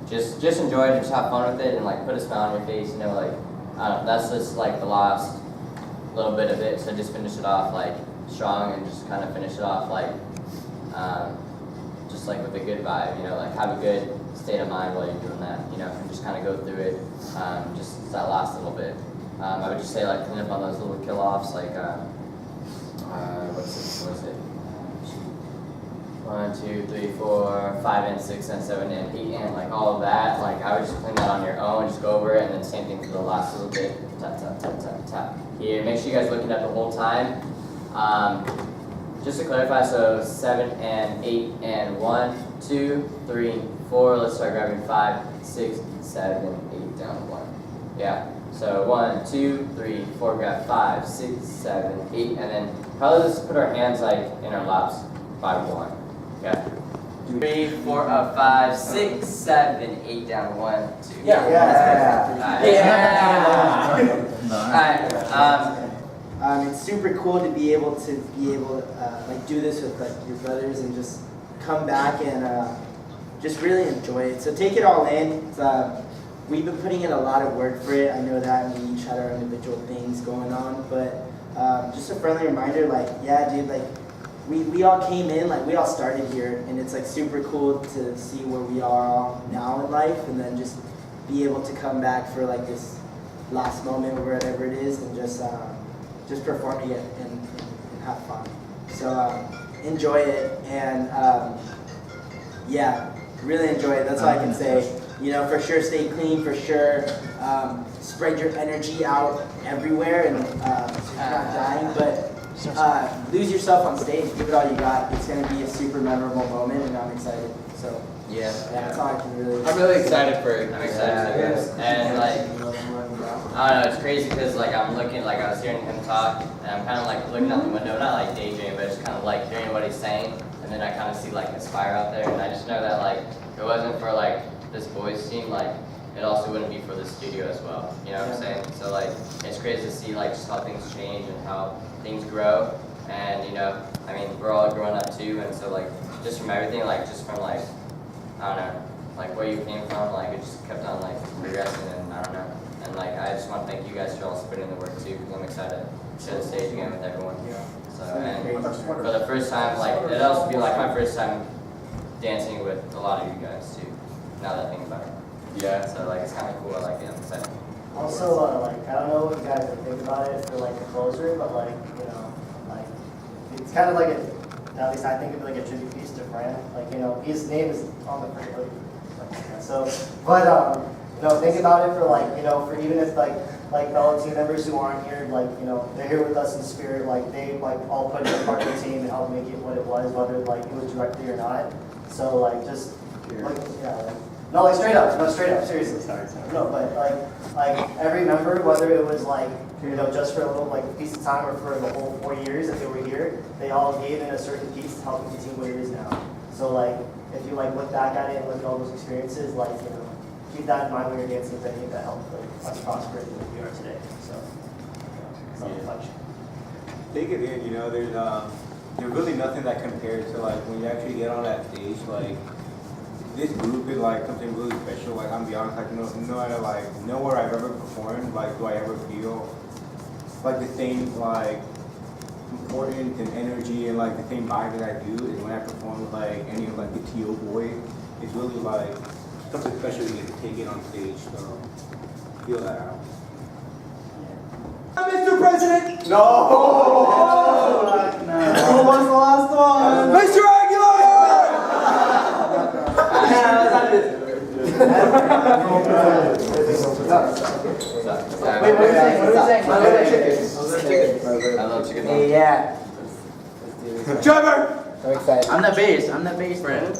just enjoy it, just have fun with it, and like put a smile on your face. You know, like that's just like the last little bit of it. So just finish it off like strong and just kind of finish it off like just like with a good vibe. You know, like have a good state of mind while you're doing that. You know, and just kind of go through it. Just that last little bit. I would just say like clean up on those little kill offs. Like what's it? 1, 2, 3, 4, 5, and 6, and 7, and 8, and like all of that. Like I would just clean that on your own, just go over it, and then same thing for the last little bit. Tap, tap, tap, tap, tap. Here, make sure you guys looking at the whole time. Just to clarify, so 7 and 8 and 1, 2, 3, 4. Let's start grabbing 5, 6, 7, 8 down 1. Yeah. So 1, 2, 3, 4. We got 5, 6, 7, 8, and then probably just put our hands like in our laps by 1. Okay. 3, 4, 5, 6, 7, 8 down. 1, 2. Yeah. Alright. It's super cool to be able to like do this with like your brothers and just come back and just really enjoy it. So take it all in. We've been putting in a lot of work for it. I know that we each had our individual things going on, but just a friendly reminder, like, yeah, dude, like we all came in, like we all started here, and it's like super cool to see where we are all now in life, and then just be able to come back for like this last moment or whatever it is, and just perform it and have fun. So enjoy it, and yeah, really enjoy it. That's all I can say. You know, for sure, stay clean. For sure, spread your energy out everywhere, and so you're not dying. But lose yourself on stage. Give it all you got. It's gonna be a super memorable moment, and I'm excited. So yeah, that's all I can really. I'm really excited for it. I'm excited too. And like, I don't know, it's crazy because like I'm looking, like I was hearing him talk, and I'm kind of like looking out the window, not like daydreaming, but just kind of like hearing what he's saying, and then I kind of see like his fire out there, and I just know that like if it wasn't for like this boys team, like it also wouldn't be for the studio as well. You know what I'm saying? So like it's crazy to see like just how things change and how things grow, and you know, I mean we're all growing up too, and so like just from everything, like just from like I don't know, like where you came from, like it just kept on like progressing, and I don't know. And like I just want to thank you guys for also putting in the work too, because I'm excited to share the stage again with everyone. So and for the first time, like it'll also be like my first time dancing with a lot of you guys too. Now that I think about it. Yeah. So like it's kind of cool. I like it. I'm excited. Also, like I don't know what you guys think about it for like the closer, but like you know, like it's kind of like at least I think of it like a tribute piece to Fran. Like you know, his name is on the front. So, but you know, think about it for like you know, for even if like fellow team members who aren't here, like you know, they're here with us in spirit. Like they like all put in part of the team and helped make it what it was, whether like it was directly or not. So like just like yeah. Like, no, like straight up, seriously. No, but like every member, whether it was like, you know, just for a little like piece of time or for the whole 4 years that they were here, they all gave in a certain piece to help the team what it is now. So like, if you like look back at it and look at all those experiences, like, you know, keep that in mind when you're dancing, because I think that helped like, us prosper into what we are today. So, it's not much. Take it in, you know, there's really nothing that compares to like when you actually get on that stage, like, this group is like something really special. Like I'm be honest, like no matter like nowhere I've ever performed, like do I ever feel like the same like importance and energy and like the same vibe that I do is when I perform with like any of like the TO boys. It's really like something special you get to take it on stage. So feel that out. Mr. President! No! Who was the last one? Mr. Aguilar! Wait, what are we saying? I love chicken. Hey, yeah. Trevor! I'm excited. I'm the bass, friend.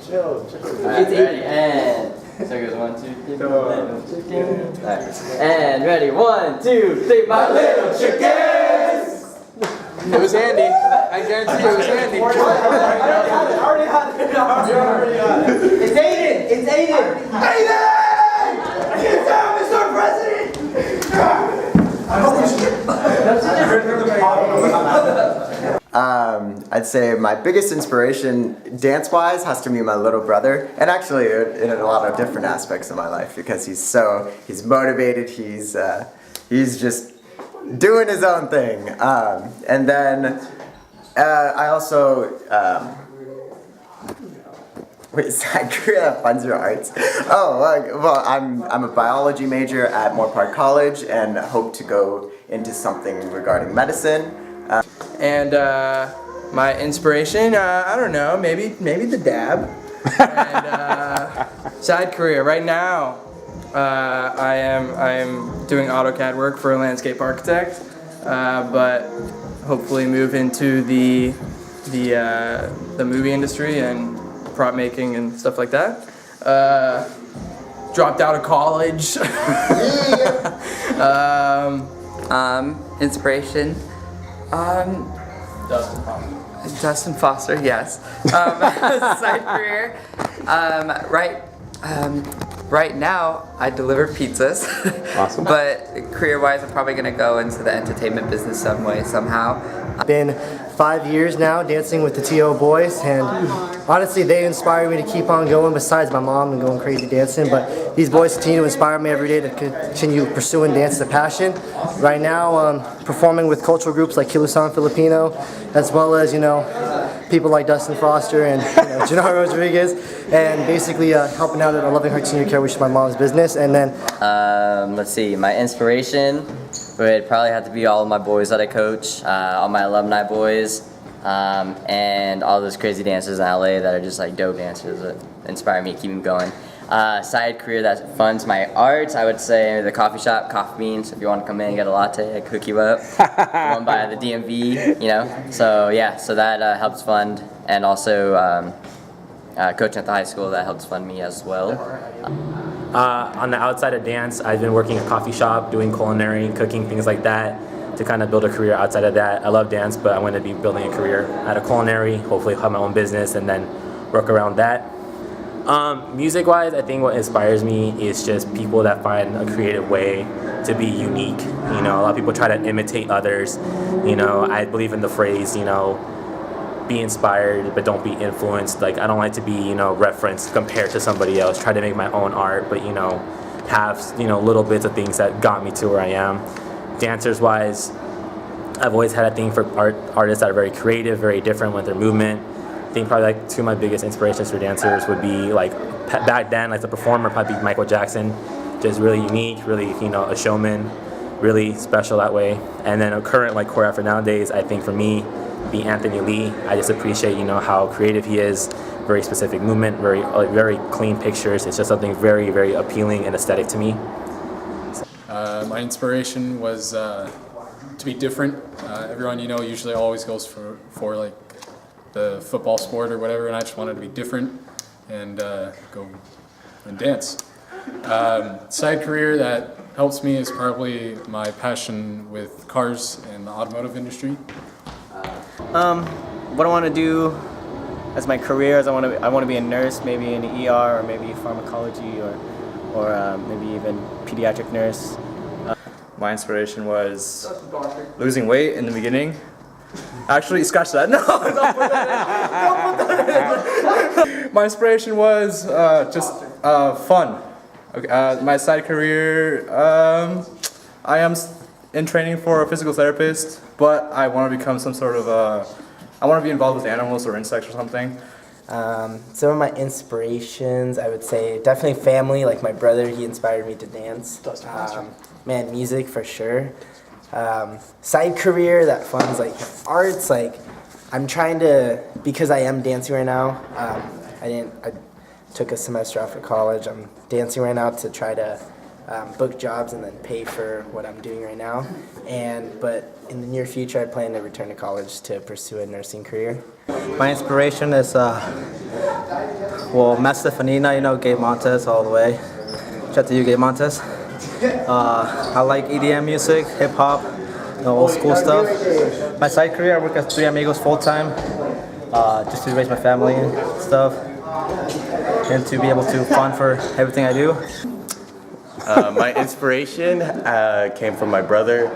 Chill. Alright, ready, and so it goes 1, 2, 3, little chicken. Alright, and ready, 1, 2, 3, my little chickens! It was Andy. I guarantee you it was Andy. I already had it. It's Aiden! It's Aiden! Aiden! Get down, Mr. President! I'd say my biggest inspiration, dance-wise, has to be my little brother, and actually in a lot of different aspects of my life, because he's motivated, he's just doing his own thing. And then I also wait, I grew up on zero arts. Oh, well, I'm a biology major at Moore Park College and hope to go into something regarding medicine. And my inspiration, I don't know, maybe the dab. And side career. Right now, I am doing AutoCAD work for a landscape architect, but hopefully move into the movie industry and prop making and stuff like that. dropped out of college. Inspiration. Dustin Foster, yes. Side career. Right now, I deliver pizzas. Awesome. But career-wise, I'm probably gonna go into the entertainment business some way, somehow. Been 5 years now dancing with the TO boys, and honestly they inspire me to keep on going, besides my mom and going crazy dancing. But these boys continue to inspire me every day to continue pursuing dance as a passion. Right now performing with cultural groups like Kilusan Filipino, as well as people like Dustin Foster and Gennaro Rodriguez, and basically helping out at a Loving Heart Senior Care, which is my mom's business. And then let's see, my inspiration would probably have to be all of my boys that I coach, all my alumni boys, and all those crazy dancers in LA that are just like dope dancers that inspire me to keep them going. Side career that funds my art, I would say the coffee shop, Coffee Beans. If you want to come in and get a latte, I can hook you up. Run by the DMV, So yeah, so that helps fund, and also coaching at the high school, that helps fund me as well. On the outside of dance, I've been working at a coffee shop, doing culinary, cooking, things like that, to kind of build a career outside of that. I love dance, but I want to be building a career at a culinary, hopefully have my own business, and then work around that. Music-wise, I think what inspires me is just people that find a creative way to be unique. A lot of people try to imitate others. I believe in the phrase, be inspired, but don't be influenced. Like, I don't like to be, referenced, compared to somebody else. Try to make my own art, but, have, little bits of things that got me to where I am. Dancers-wise, I've always had a thing for artists that are very creative, very different with their movement. I think probably like two of my biggest inspirations for dancers would be like back then, like the performer, probably Michael Jackson, just really unique, really a showman, really special that way. And then a current like choreographer nowadays, I think for me, be Anthony Lee. I just appreciate how creative he is, very specific movement, very clean pictures. It's just something very, very appealing and aesthetic to me. My inspiration was to be different. Everyone usually always goes for like the football sport or whatever, and I just wanted to be different and go and dance. Side career that helps me is probably my passion with cars and the automotive industry. What I want to do as my career is I want to be a nurse, maybe in the ER, or maybe pharmacology, or maybe even pediatric nurse. My inspiration was losing weight in the beginning. Actually, scratch that. No, don't put that in. Don't put that in. My inspiration was just fun. Okay, my side career, I am in training for a physical therapist, but I want to become some sort of I want to be involved with animals or insects or something. Some of my inspirations, I would say definitely family. Like my brother, he inspired me to dance. Music for sure. Side career that funds like arts. Like I'm trying to, because I am dancing right now. I took a semester off of college. I'm dancing right now to try to book jobs and then pay for what I'm doing right now. But in the near future, I plan to return to college to pursue a nursing career. My inspiration is, Master Stefanina, Gabe Montes all the way. Shout out to you, Gabe Montes. I like EDM music, hip hop, old school stuff. My side career, I work at Three Amigos full time, just to raise my family and stuff, and to be able to fund for everything I do. My inspiration came from my brother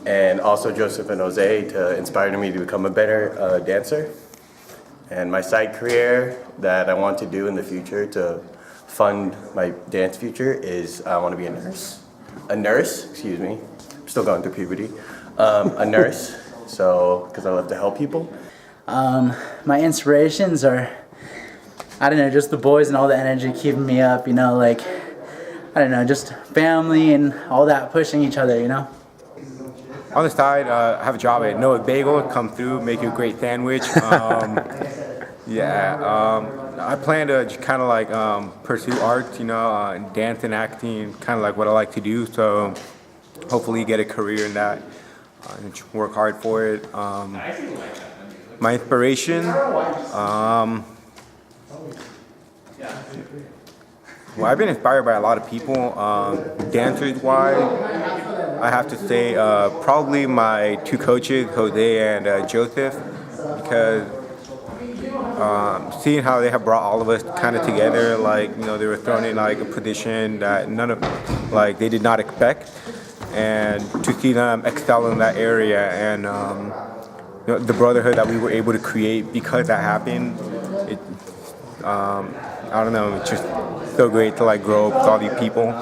and also Joseph and Jose to inspire me to become a better dancer. And my side career that I want to do in the future to fund my dance future is I want to be a nurse. A nurse, excuse me. I'm still going through puberty. A nurse, because I love to help people. My inspirations are, just the boys and all the energy keeping me up, just family and all that pushing each other, On the side, I have a job at Noah Bagel. Come through, make you a great sandwich. I plan to kind of pursue art, dance and acting, kind of like what I like to do. So hopefully get a career in that and work hard for it. My inspiration, Well, I've been inspired by a lot of people. Dancers-wise, I have to say probably my two coaches, Jose and Joseph, because seeing how they have brought all of us kind of together, like, you know, they were thrown in like a position that they did not expect, and to see them excel in that area, and you know, the brotherhood that we were able to create because that happened, I don't know, it's just so great to like grow up with all these people.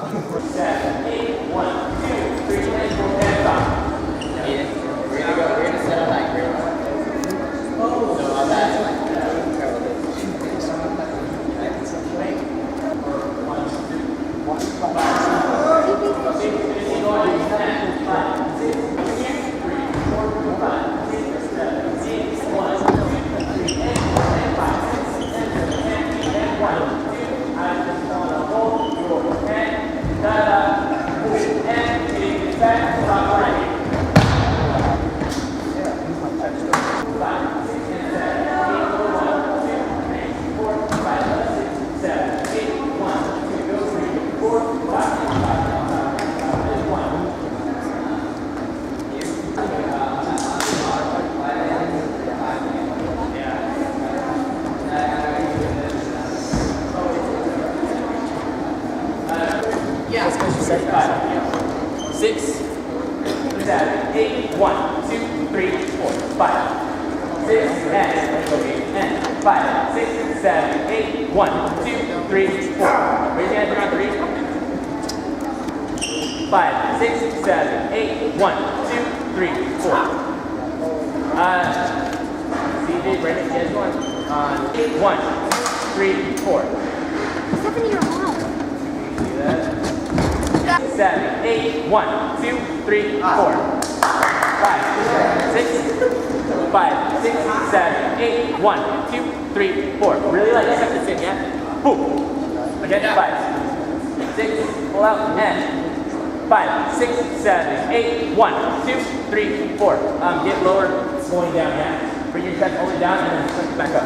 Really like accept this in, yeah? Boom. Again, 5, 6, pull out, and 5, 6, 7, 8, 1, 2, 3, 4. Get lower, going down, yeah? Bring your chest only down and then swing back up.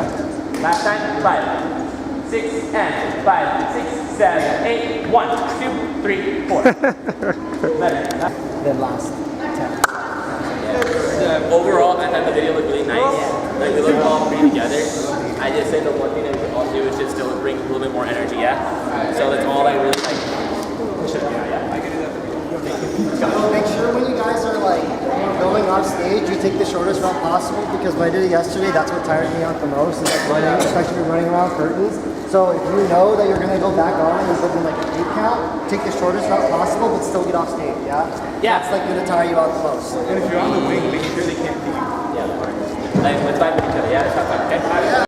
Last time, 5, 6, and 5, 6, 7, 8, 1, 2, 3, 4. Better. The last 10. Overall, I thought the video looked really nice. Like, we looked all three together. I just say the one thing that we can all do is just still bring a little bit more energy, yeah? So that's all I really like. I can do that. Make sure when you guys are like going off stage, you take the shortest route possible, because when I did it yesterday, that's what tired me out the most, is like running, especially running around curtains. So if you know that you're gonna go back on and there's like an 8 count, take the shortest route possible, but still get off stage, yeah? Yeah. That's like gonna tire you out the most. And if you're on the wing, make sure they can't see you. Yeah. Like, let's vibe with each other, yeah? Let's have fun, okay? Yeah.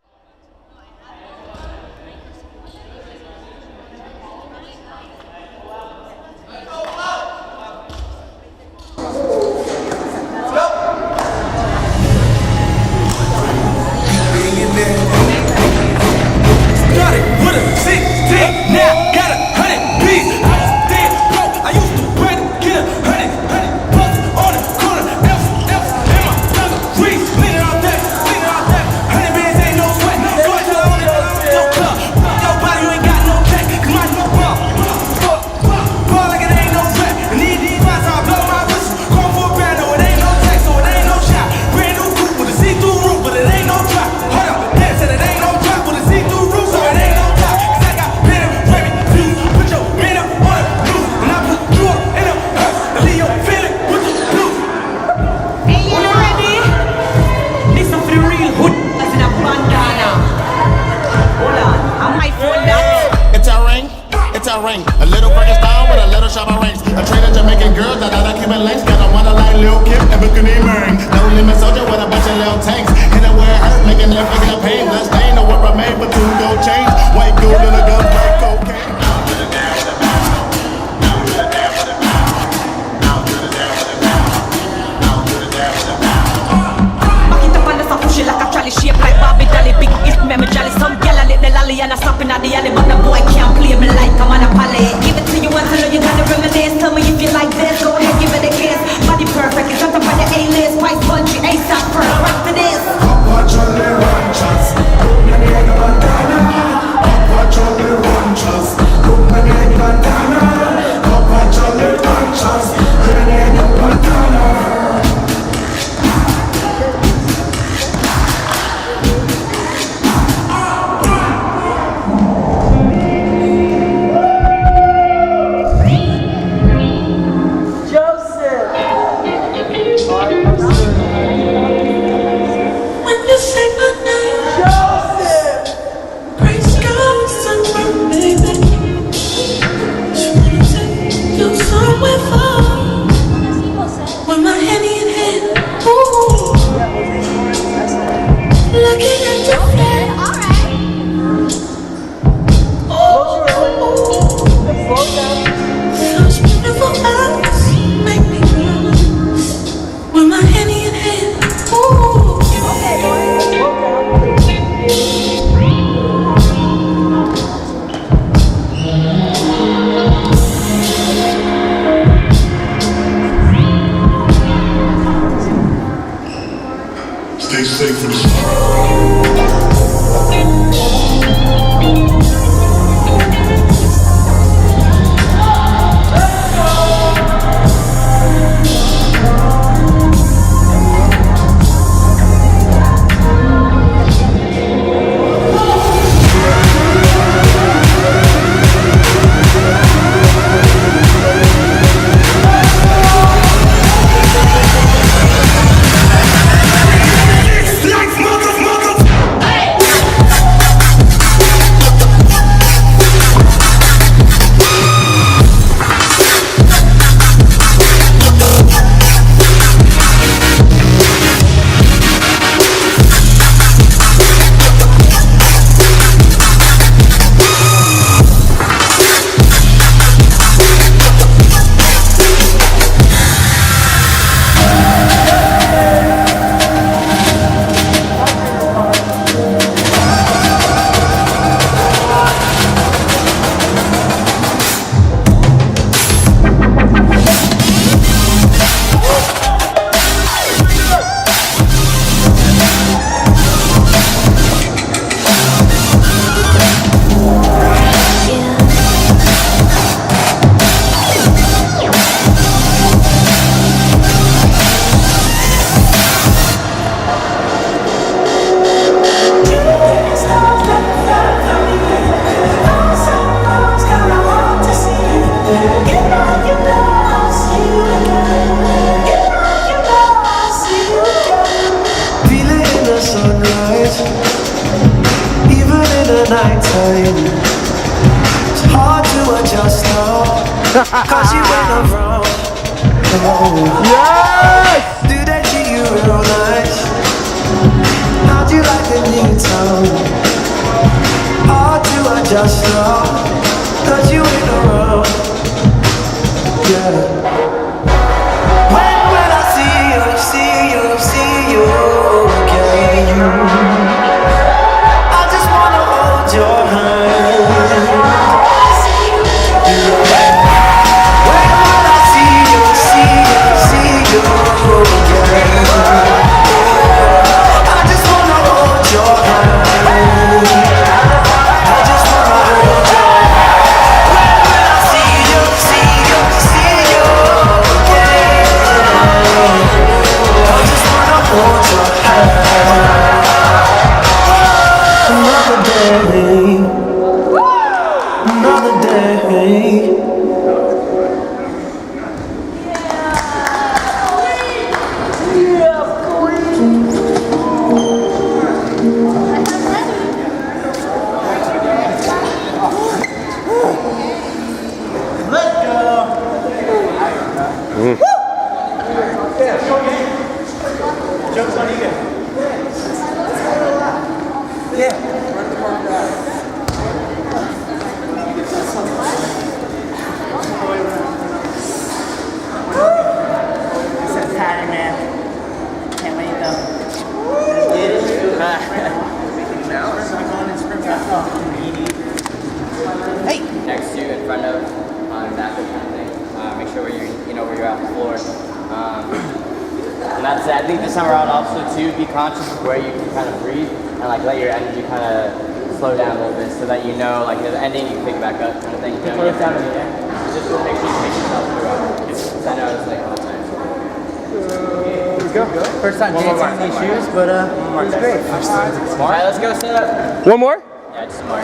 A little Frankenstein with a little shower rings. A trader Jamaican girl that I Cuban links. Got a wanna like Lil Kim and Bikini Mering. No limit soldier with a bunch of little tanks. Hit it where it hurt, making it feel pain. Blood stain or what remain but 2 gold chains. White gold and a gun, black cocaine. Shape like Bobby Dolly, big gift me jolly. Some gyal a lick the lolly and I stop in at the alley, but the boy can't play me like I'm on a pallet. Give it to you until you gotta reminisce. Tell me if you like this, go ahead, give it a kiss. Body perfect, it's just a stay safe for the Cause you went around. Yes! Do they treat you real nice? How'd you like the new tone? Or do I just know? Cause you went around. Yeah. When I see you again, I just wanna hold your hand. Another day. Let's go. Joke's on you guys. Next to you, in front of, on that kind of thing. Make sure where where you're at the floor. And that's it. I think this time around also too, be conscious of where you can kind of breathe and like let your energy kind of slow down a little bit so that at the ending you can pick it back up kind of thing. Just make sure you take yourself through. Because I know it's like all the time. Go. First time dancing in these shoes, but it's great. All right, let's go set up. One more? Yeah, just more.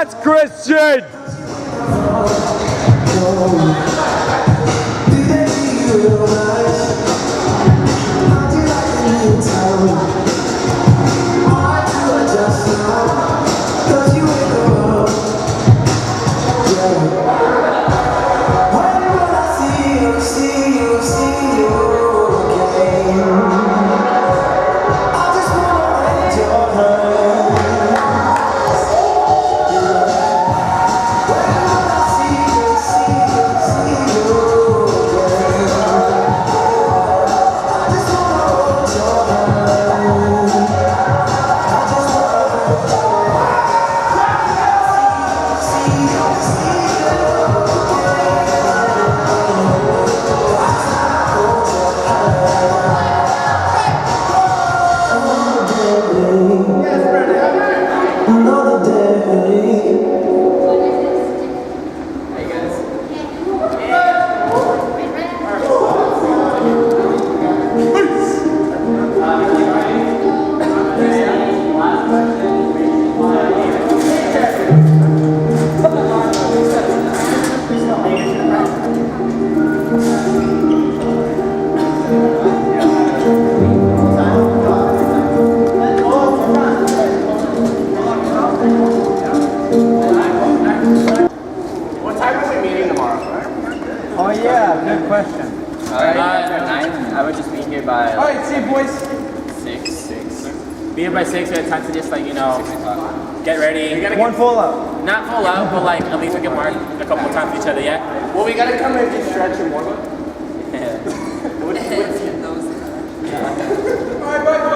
That's Christian! What time are we meeting tomorrow? Oh yeah, good question. 9? I would just be here by. All right, see you, boys. 6. Be here by 6. We have time to just get ready. One full out. Not full out, but at least we can mark a couple times with each other, yeah? Well, we gotta come and just stretch and warm up.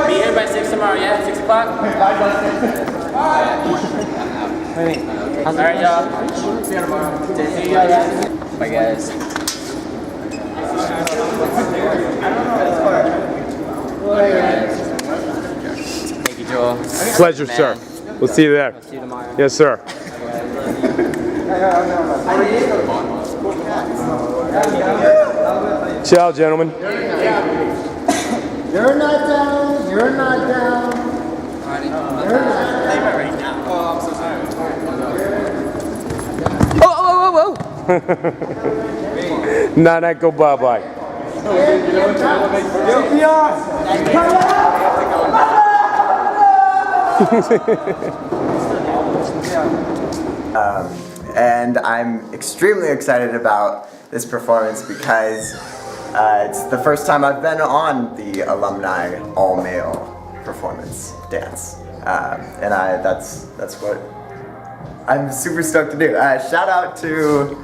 Be here by 6 tomorrow, yeah? 6 o'clock? Alright, y'all. See you tomorrow. See you guys. Bye, guys. Thank you, Joel. Pleasure, sir. We'll see you there. See you tomorrow. Yes, sir. Ciao, gentlemen. You're not down. You're not down. You're not down. Oh, I'm so sorry. Whoa. Nana, go bye-bye. And I'm extremely excited about this performance because it's the first time I've been on the alumni all-male performance dance, and that's what I'm super stoked to do. Shout out to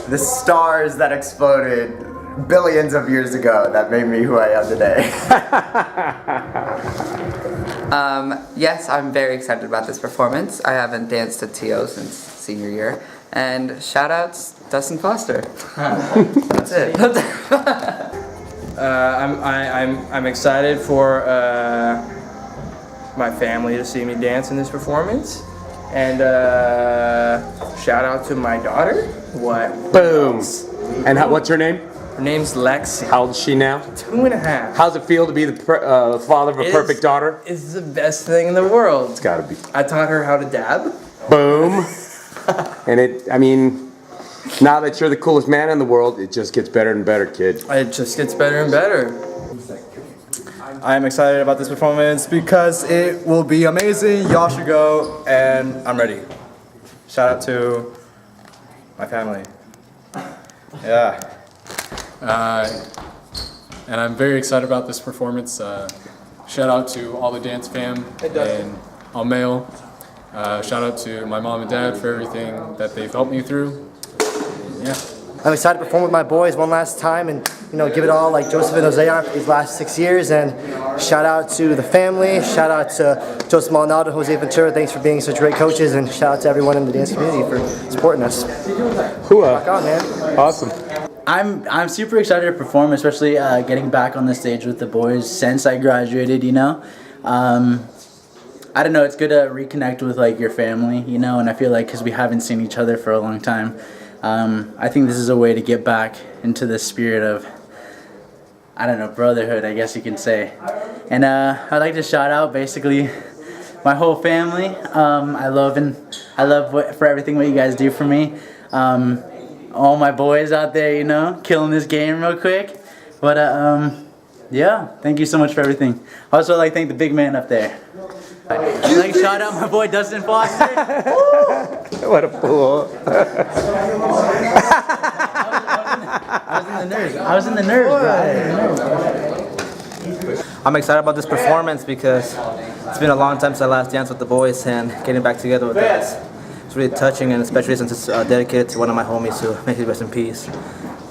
the stars that exploded billions of years ago that made me who I am today. Yes, I'm very excited about this performance. I haven't danced to TO since senior year. And shout outs, Dustin Foster. That's it. I'm excited for my family to see me dance in this performance. And shout out to my daughter. Boom. And what's her name? Her name's Lexi. How old is she now? 2.5. How's it feel to be the father of a perfect daughter? It's the best thing in the world. It's gotta be. I taught her how to dab. Boom. And now that you're the coolest man in the world, it just gets better and better, kid. It just gets better and better. I'm excited about this performance because it will be amazing. Y'all should go, and I'm ready. Shout out to my family. Yeah. And I'm very excited about this performance. Shout out to all the dance fam and all male. Shout out to my mom and dad for everything that they've helped me through. Yeah. I'm excited to perform with my boys one last time and give it all like Joseph and Jose are for these last 6 years. And shout out to the family. Shout out to Joseph Maldonado, Jose Ventura. Thanks for being such great coaches, and shout out to everyone in the dance community for supporting us. Rock on, man. Awesome. I'm super excited to perform, especially getting back on the stage with the boys since I graduated. I don't know, it's good to reconnect with your family, and I feel like because we haven't seen each other for a long time, I think this is a way to get back into the spirit of, I don't know, brotherhood, I guess you can say. And I'd like to shout out basically my whole family. I love and I love for everything what you guys do for me. All my boys out there, you know, killing this game real quick. But yeah, thank you so much for everything. Also, like thank the big man up there. Like shout out my boy Dustin Foster. What a fool. I was in the nerves, bro. I'm excited about this performance because it's been a long time since I last danced with the boys, and getting back together with us, it's really touching, and especially since it's dedicated to one of my homies who may he rest in peace.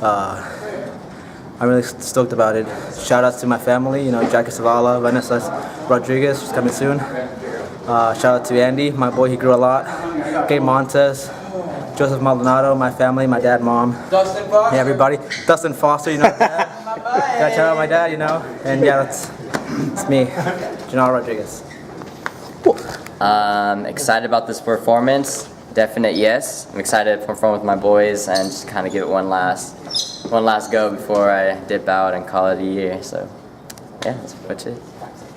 I'm really stoked about it. Shout outs to my family, you know, Jackie Savala, Vanessa Rodriguez, she's coming soon. Shout out to Andy, my boy, he grew a lot. Gabe Montes, Joseph Maldonado, my family, my dad, mom. Dustin Foster. Yeah, everybody. Dustin Foster, you know, dad. Gotta shout out my dad, you know. And yeah, it's me, Janelle Rodriguez. Excited about this performance. Definite yes. I'm excited to perform with my boys and just kind of give it one last go before I dip out and call it a year. So yeah, that's pretty much it.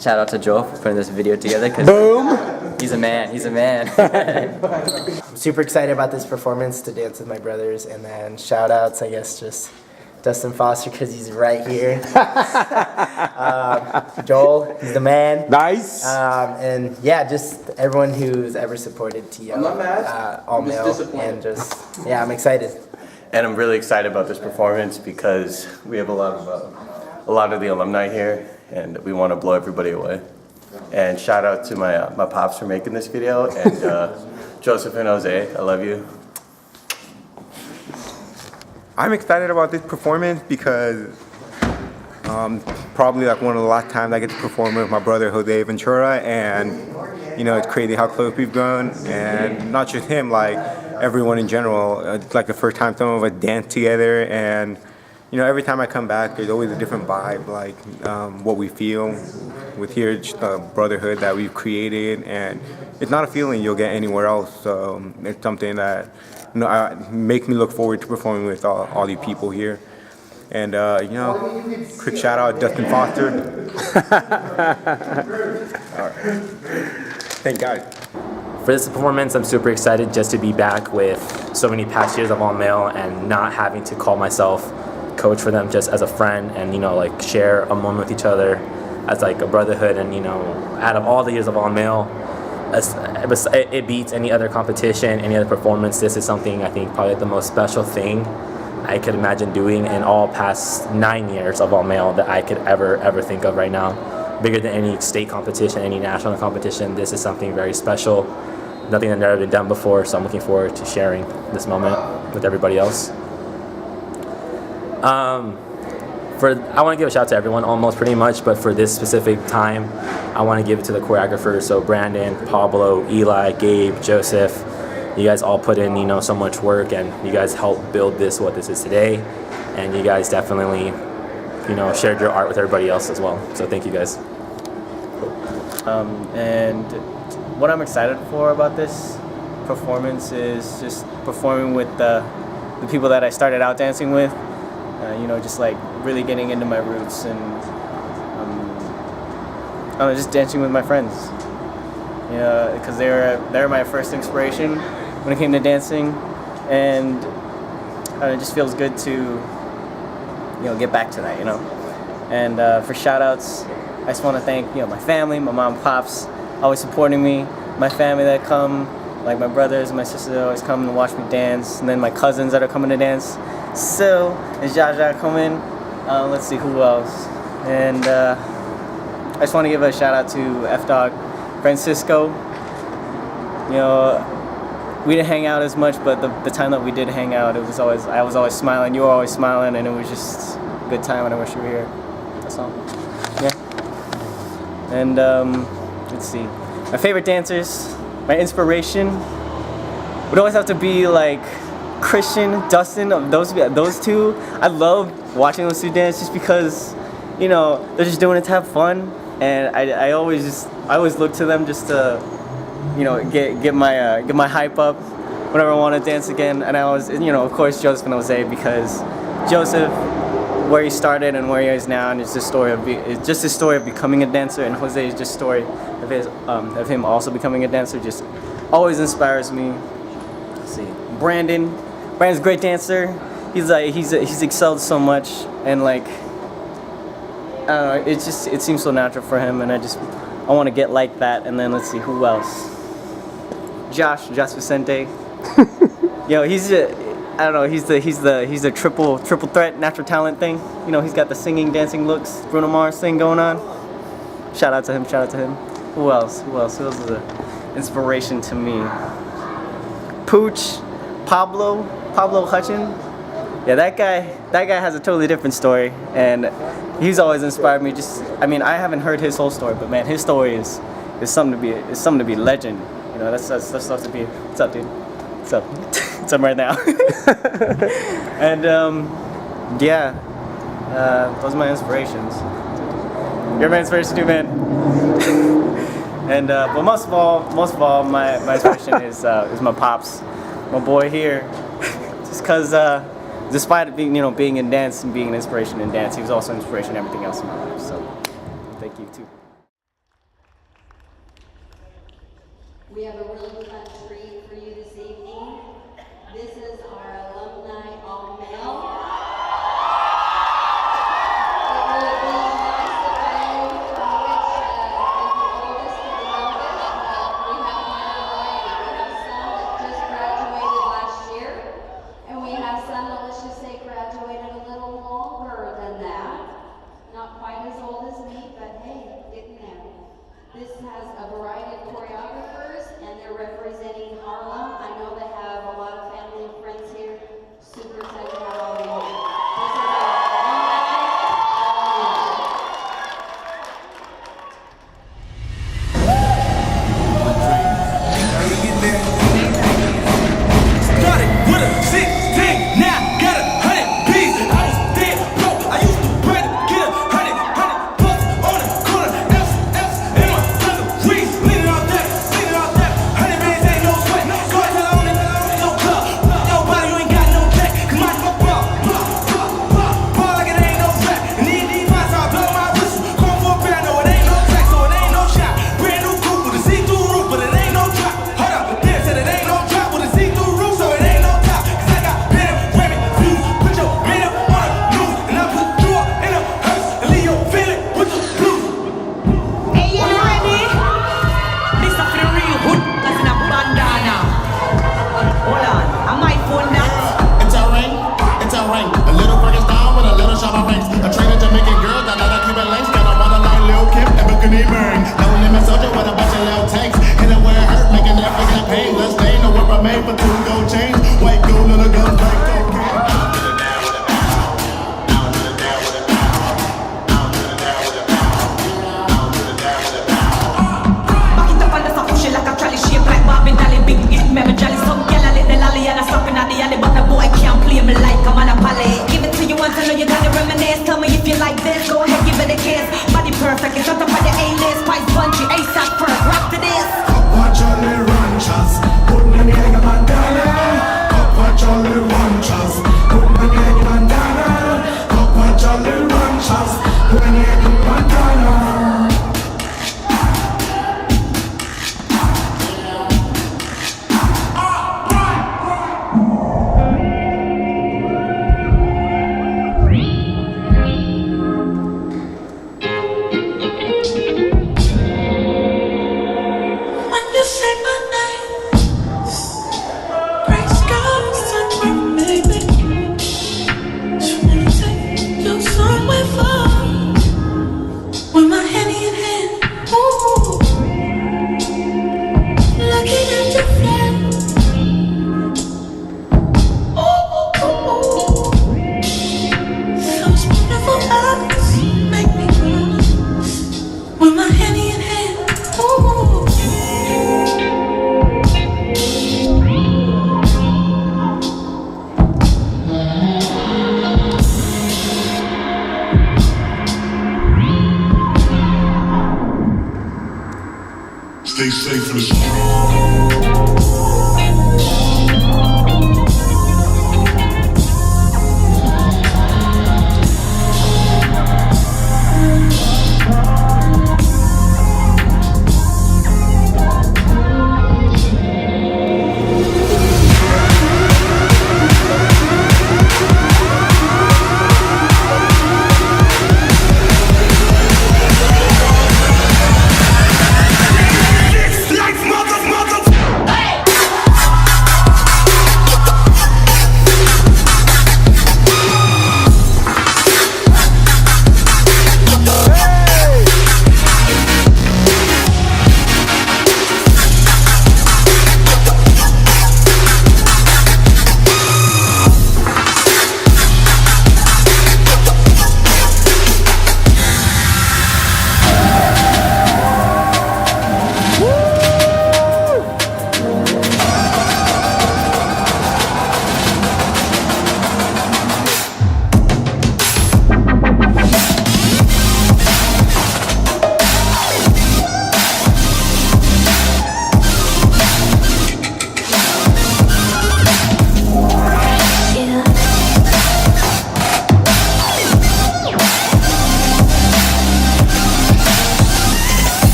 Shout out to Joel for putting this video together. Boom! He's a man. He's a man. I'm super excited about this performance to dance with my brothers, and then shout outs, I guess, just Dustin Foster because he's right here. Joel, he's the man. Nice. And yeah, just everyone who's ever supported TO, all male, and just yeah, I'm excited. And I'm really excited about this performance because we have a lot of the alumni here, and we want to blow everybody away. And shout out to my pops for making this video, and Joseph and Jose, I love you. I'm excited about this performance because probably like one of the last times I get to perform with my brother Jose Ventura, and you know, it's crazy how close we've grown, and not just him, like everyone in general. It's like the first time some of us dance together, and you know, every time I come back, there's always a different vibe, like what we feel with here, just the brotherhood that we've created, and it's not a feeling you'll get anywhere else. So it's something that, you know, makes me look forward to performing with all you people here. And you know, quick shout out Dustin Foster. Thank God. For this performance, I'm super excited just to be back with so many past years of all male and not having to call myself coach for them, just as a friend, and you know, like share a moment with each other as like a brotherhood. And you know, out of all the years of all male, it beats any other competition, any other performance. This is something I think probably the most special thing I could imagine doing in all past 9 years of all male that I could ever think of right now. Bigger than any state competition, any national competition. This is something very special, nothing that's never been done before. So I'm looking forward to sharing this moment with everybody else. I want to give a shout out to everyone, almost pretty much, but for this specific time, I want to give it to the choreographers. So Brandon, Pablo, Eli, Gabe, Joseph. You guys all put in, you know, so much work, and you guys helped build what this is today. And you guys definitely, you know, shared your art with everybody else as well. So thank you guys. And what I'm excited for about this performance is just performing with the people that I started out dancing with. You know, just like really getting into my roots, and I don't know, just dancing with my friends. Yeah, because they're my first inspiration when it came to dancing, and it just feels good to, you know, get back to that, you know. And for shout outs, I just want to thank, you know, my family, my mom and pops, always supporting me, my family that come, like my brothers and my sisters that always come and watch me dance, and then my cousins that are coming to dance. So is Jaja coming? Let's see who else. And I just want to give a shout out to F-Dog Francisco. You know, we didn't hang out as much, but the time that we did hang out, I was always smiling, you were always smiling, and it was just a good time, and I wish you were here. That's all. Yeah. And let's see. My favorite dancers, my inspiration would always have to be like Christian, Dustin, those two. I love watching those two dance just because, you know, they're just doing it to have fun, and I always look to them just to, you know, get my hype up whenever I want to dance again. And I always, you know, of course, Joseph and Jose, because Joseph where he started and where he is now, and it's just the story of becoming a dancer. And Jose is just story of him also becoming a dancer. Just always inspires me. Let's see, Brandon's a great dancer. He's excelled so much, and like I don't know, it seems so natural for him, and I want to get like that. And then let's see who else. Josh Vicente. Yo, he's the triple threat natural talent thing. You know, he's got the singing, dancing looks, Bruno Mars thing going on. Shout out to him. Who else is an inspiration to me? Pooch, Pablo Hutchin. Yeah, that guy has a totally different story, and he's always inspired me. I haven't heard his whole story, but man, his story is something to be legend. You know, that's stuff to be. What's up, dude? What's up? What's up right now? And those are my inspirations. You're my inspiration too, man. And but most of all, my inspiration is my pops, my boy here. Just because, despite being in dance and being an inspiration in dance, he was also an inspiration in everything else in my life. So, thank you too. We have a really fun treat for you this evening. This is our alumni all-male. It will be nice array from which is the oldest to the youngest, but we have quite a variety. We have some that just graduated last year, and we have some that, let's just say, graduated a little longer than that. Not quite as old as me, but hey, getting there. This has a variety of choreographers, and they're representing Harlem. I know they have a lot of family and friends here. Super excited to have all of you here. This is our Started with a 16, now got 100 B's. I was dead broke, I used to pray to get 100 bucks on the corner. F in my deliveries, leaning out that, 100 bands ain't no sweat. So I tell on it, no club, your body you ain't got no tech. Cause my ball like it ain't no rap. And these minds I blow my whistle. Going for a bear, no it ain't no track, so it ain't no shot. Brand new coupe with a see-through roof, but it ain't no drop. Hold up, damn, said it ain't no drop with a see-through roof, so it ain't no top. Cause I got better, Grammy views. Put your man up on the news, and I put you up in a hearse and leave your feeling with the blues. Hey, you ready? This is for the real hood, that's in a bandana. Hold on, I might phone that. It's a ring. A little Frankenstein with a little shop of rings. A trainer Jamaican girl, that other Cuban links. Got a wanna like Lil Kim and Bikini Bang. No limit soldier with a bunch of little tanks. Hit it where it hurt, making it forget pain. Let's stay, no rubber made for 2 gold chains. White gold, little gun, black cocaine. Back it up and that's a push it like a trolley shape like Barbie Dolly. Big it, me jolly. Some gyal a lick the lolly and a stopping at the alley, but the boy can't play me like a monopoly. Give it to you once, I know you gotta reminisce. Tell me if you like this, go ahead, give it a kiss. Body perfect, it's not up on the A-list. Spice bunchy, ASAP first, rock to this. Watch all the ranchers, putting in the egg bandana. Watch all the ranchers, putting in the egg bandana. Watch all the ranchers, putting in the egg bandana. When you say my name, praise God, somewhere, baby. Just wanna take you somewhere far. With my hand in hand, ooh. Looking at your face, ooh. Those beautiful eyes make me cry. With my hand in hand, ooh. Stay safe in the street.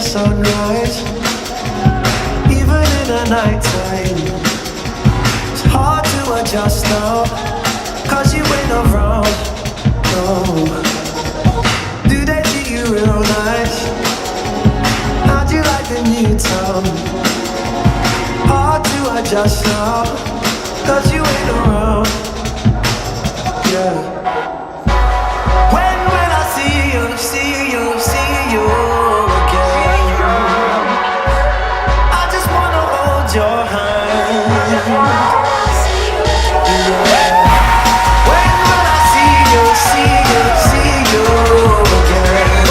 sunrise, even in the nighttime. It's hard to adjust now, cause you ain't around, no. Do they treat you real nice? How'd you like the new town? Hard to adjust now, cause you ain't around, yeah. When will I see you, see you, see you again? I just wanna hold your hand, yeah. When will I see you, see you, see you again?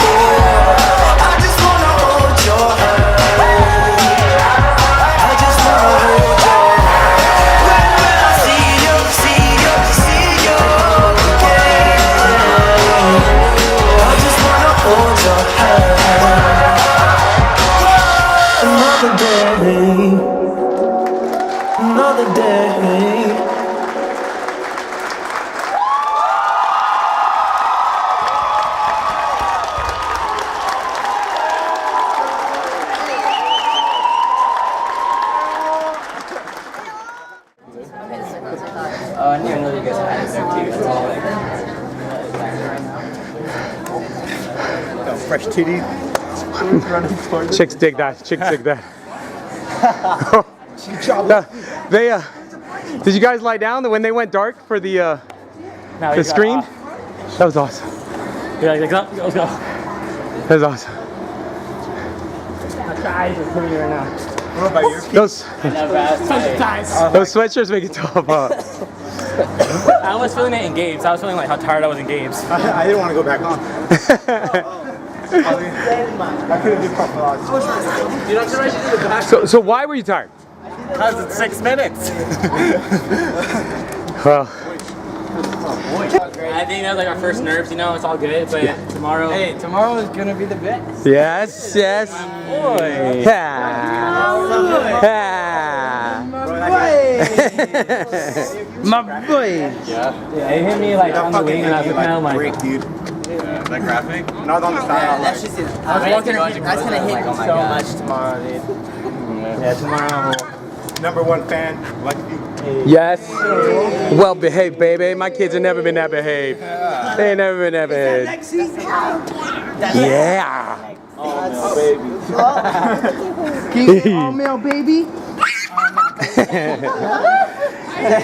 Oh, I just wanna hold your hand, I just wanna hold your hand. When will I see you, see you, see you again? I just wanna hold your hand. Another day, another day. I didn't even know you guys had it there too. That's all like. Fresh titty. Chicks dig that. Chicks dig that. They did you guys lie down when they went dark for the screen? That was awesome. You're like, let's go. That was awesome. My eyes are pulling right now. What about your those sweatshirts make it tough, huh? I was feeling it in games. I was feeling like how tired I was in games. I didn't want to go back on. I couldn't do proper. So why were you tired? Because it's 6 minutes. Well, I think that was like our first nerves, you know, it's all good, but tomorrow... Hey, tomorrow is gonna be the best. yes, yes. Boy. My boy. Yeah, it hit me like on the wing and I was kind of like... Great, dude. That graphic? Not on the side. Yeah, that's just it. That's gonna hit me so much tomorrow, dude. Yeah, tomorrow Number one fan, like you. Yes. Well behaved, baby. My kids have never been that behaved. They ain't never been that behaved. Yeah. All male baby.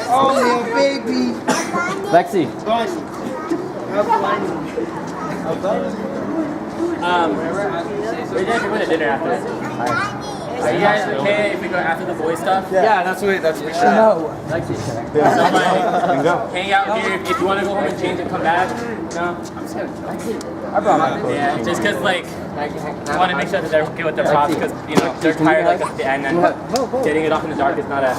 All male baby. Lexi. We're going to dinner after. Are you guys okay if we go after the boys stuff? Yeah, that's what we should. No. Hang out here. If you want to go home and change and come back. No. I'm just gonna. I brought my clothes. Yeah, just because like I want to make sure that they're okay with their props because you know they're tired like at the end and getting it off in the dark is not a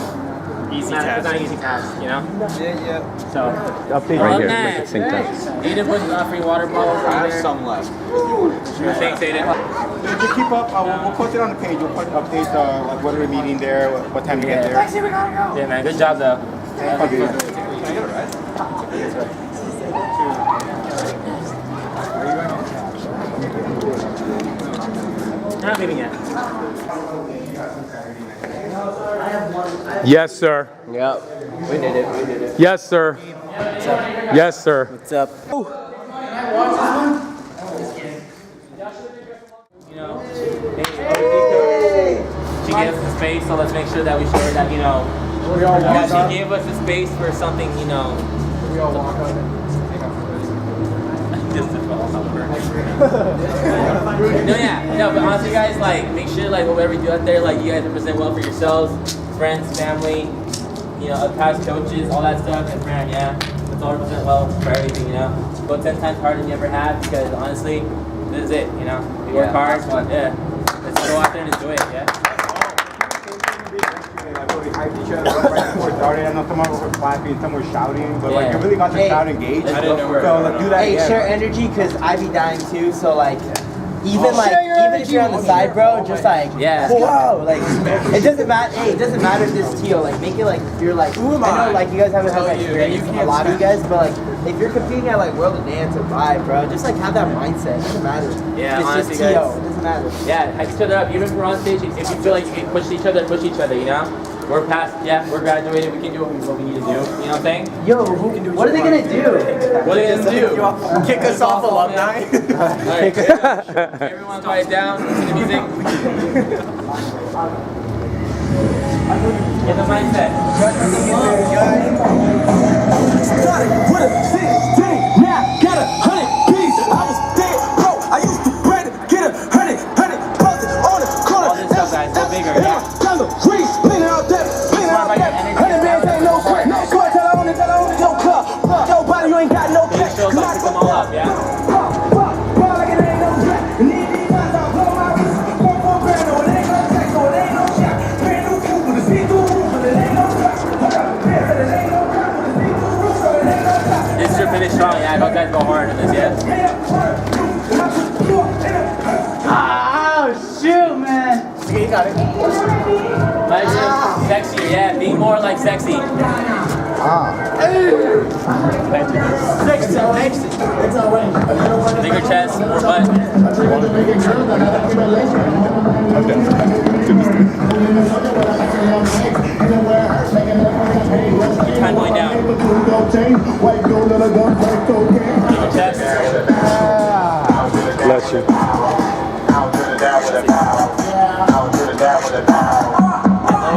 easy task. It's not an easy task, you know. Yeah. So update right here. Make it sync up. Aiden puts free water bottles right there. Some left. Thanks, Aiden. Just keep up. We'll post it on the page. We'll put updates like when we're meeting there, what time to get there. Yeah, man. Good job though. You're not leaving yet. Yes, sir. Yep. We did it. Yes, sir. Yes, sir. What's up? You know, she gave us the space, so let's make sure that we share that, you know, she gave us the space for something, you know. We all walk on it. Just to fall over. No, but honestly, guys, like, make sure, like, whatever you do out there, like, you guys represent well for yourselves, friends, family, you know, past coaches, all that stuff, and man, yeah, let's all represent well for everything, you know. Go 10 times harder than you ever have, because honestly, this is it, you know. We work hard, yeah. Let's go out there and enjoy it, yeah. Hyped each other up right before it started. I know some of us were clapping, some were shouting, but like you really got the crowd engaged. I didn't know where. So like, do that Hey, again. share energy, cause I be dying too. So like, even if you're on the side, bro, just like, whoa, like, it doesn't matter. Hey, it doesn't matter if this teal. Like, make it like you're like, I know like you guys haven't had that experience, a lot of you guys, but like, if you're competing at like World of Dance or Vibe, bro, just like have that mindset. It doesn't matter. Yeah, it's honestly, just TO. guys. It doesn't matter. Yeah, hype each other up. Even if we're on stage, if you feel like you can push each other, you know? We're past, we're graduated, we can do what we need to do. You know what I'm saying? Yo, what are they gonna do? What are they gonna do? Kick us off, alumni? Alright, everyone quiet down, listen to the music. Get the mindset. Started with a 16, now got 100 P's. I was dead broke. I used to bread it, get 100 buzzing on the corner. All this stuff, guys, go bigger, yeah. Cleaning out that, 100 bands ain't no sweat. Go tell her on it, no club. Yo, body, you ain't got no cash. Show us how to come all up, yeah? Like it ain't no rap. Need these lines, I'll blow my wrist. 4 grand, no, it ain't no tax, so it ain't no shot. Brand new coupe with a see-through roof, but it ain't no trap. Hold up, yeah, but it ain't no crap with a see-through roof, so it ain't no trap. This is your finish strong, yeah? You guys go hard in this, yeah? Oh, shoot, man. You got it. Sexier, yeah. Be more like sexy. Bigger chest, more butt. Your time going down. Bigger chest. Bless you.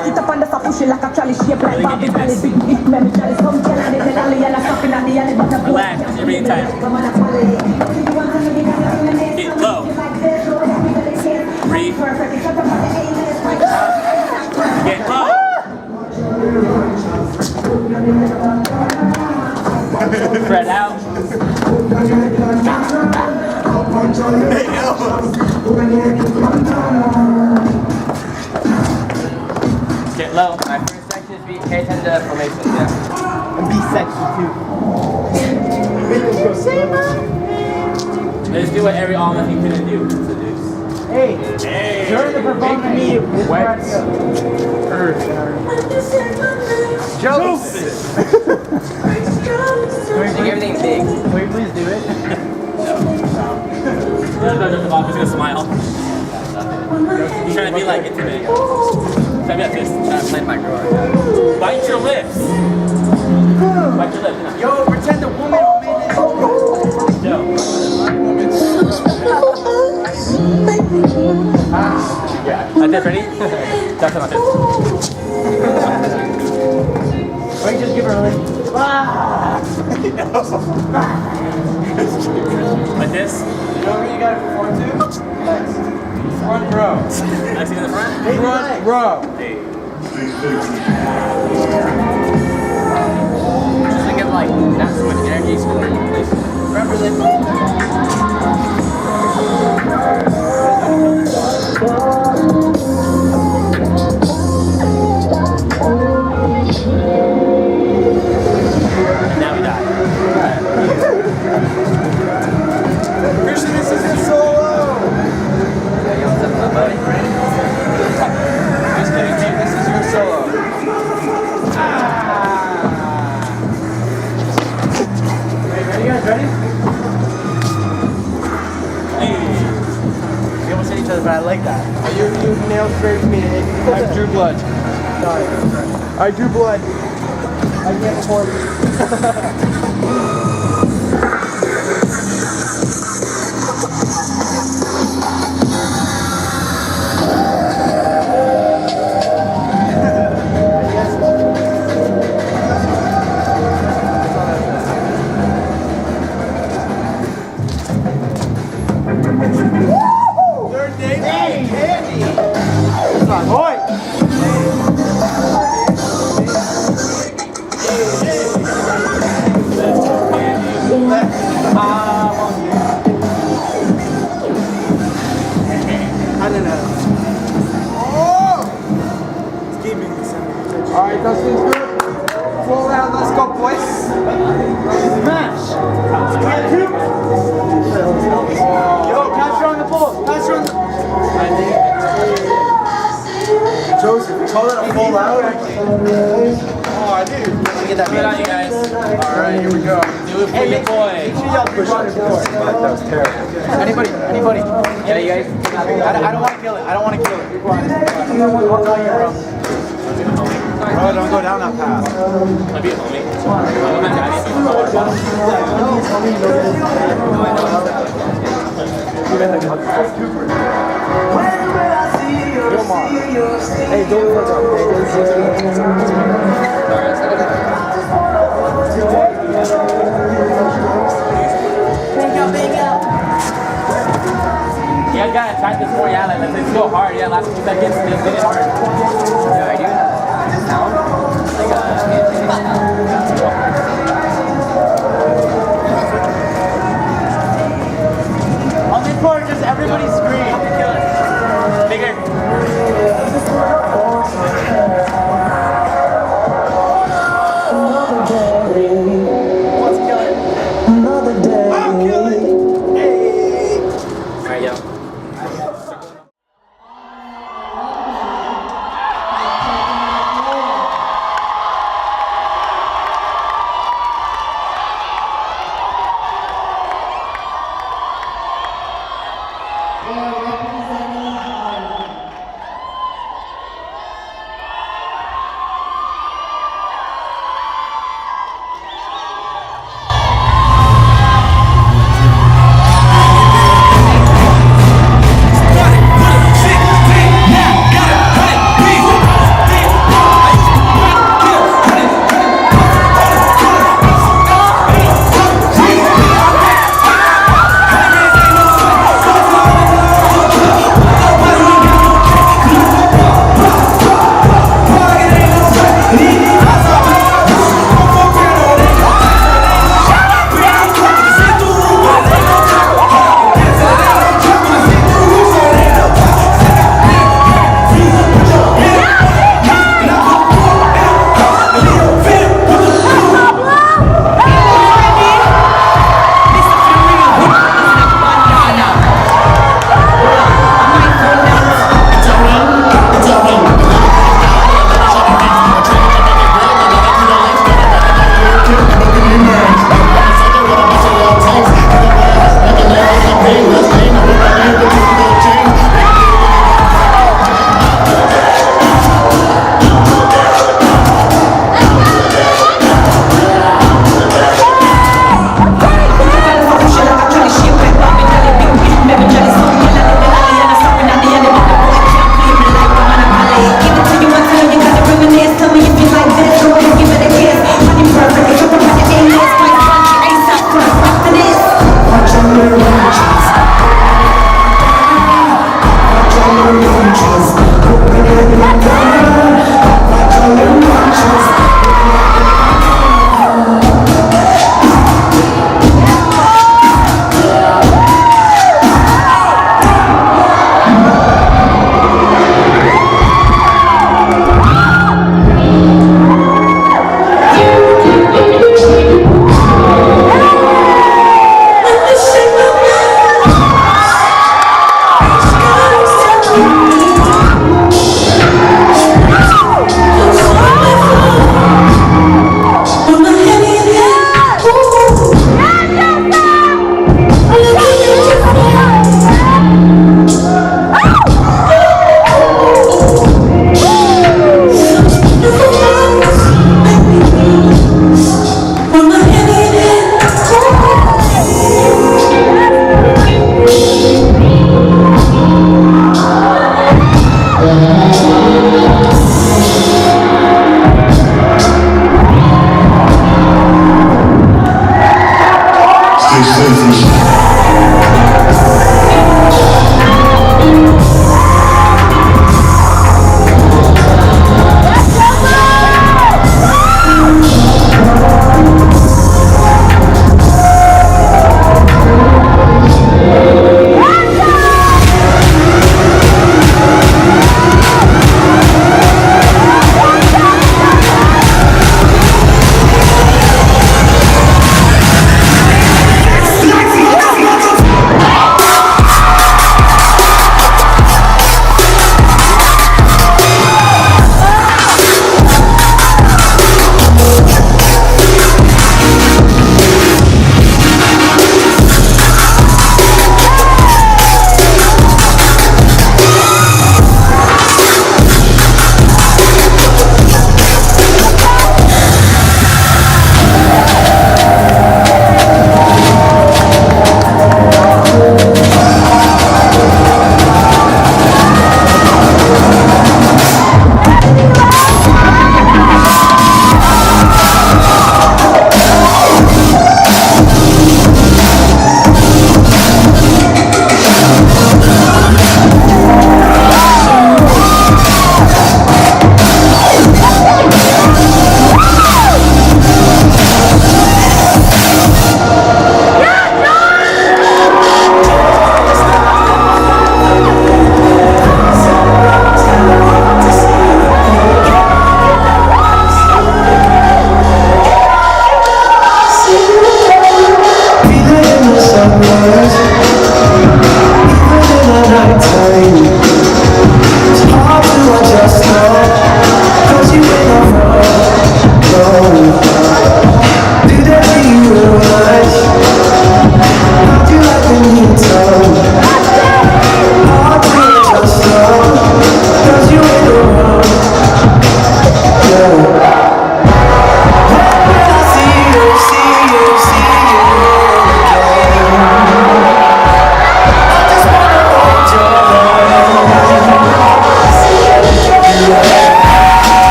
Kita pandai sapu sila kacali siap like Bobby Bali big hit man jali some kala de dali ala sapin adi ala bata Relax, you're being tight. Get low. Breathe. Get low. Spread out. Get low. My first section is pay attention to formations, yeah. And be sexy too. Let's do what every almost thing couldn't do. Seduce. Hey, during the performance, me Wet. Earth. Joseph. Make everything big. Will you please do it? He's gonna smile. He's trying to be like intimate. Trying to be like this. Trying to play my girl. Bite your lips. Bite your lips. Yo, pretend the woman made it. Yo. Like this, ready? That's not this. Or you just give her a lick. Like this. You know where you gotta perform to? Next. Front row. Next in the front? Front row. Hey. Just think of like not so much energy, so like remember this. Now we die. Christian, this is your solo. Just kidding, man. This is your solo. Ready, guys? Ready? We almost hit each other, but I like that. You nailed straight to me. I drew blood. Sorry. I drew blood. I can't afford it. Third day, candy. That's my boy. I don't know. Oh! Alright, Dustin's good. 4 round, let's go, boys. Smash! Yo, pass her on the ball. Pass her on the Joseph, you call that a full out? Oh, dude. Get that out, you guys. All right, here we go. Do it for your boy. That was terrible. Anybody? Yeah, you guys. I don't want to kill it. I don't want to kill it. I'll tell you, bro. Bro, don't go down that path. I'll be a homie. I'm not daddy. I'm a water Hey, don't fuck Yeah, you gotta try this more, yeah, like let's go hard, yeah, last 2 seconds, just hit it hard. Yeah, I do have sound, on this part, just everybody scream. Bigger. Let's kill it. Another day. I'm killing. Hey. Alright, yo.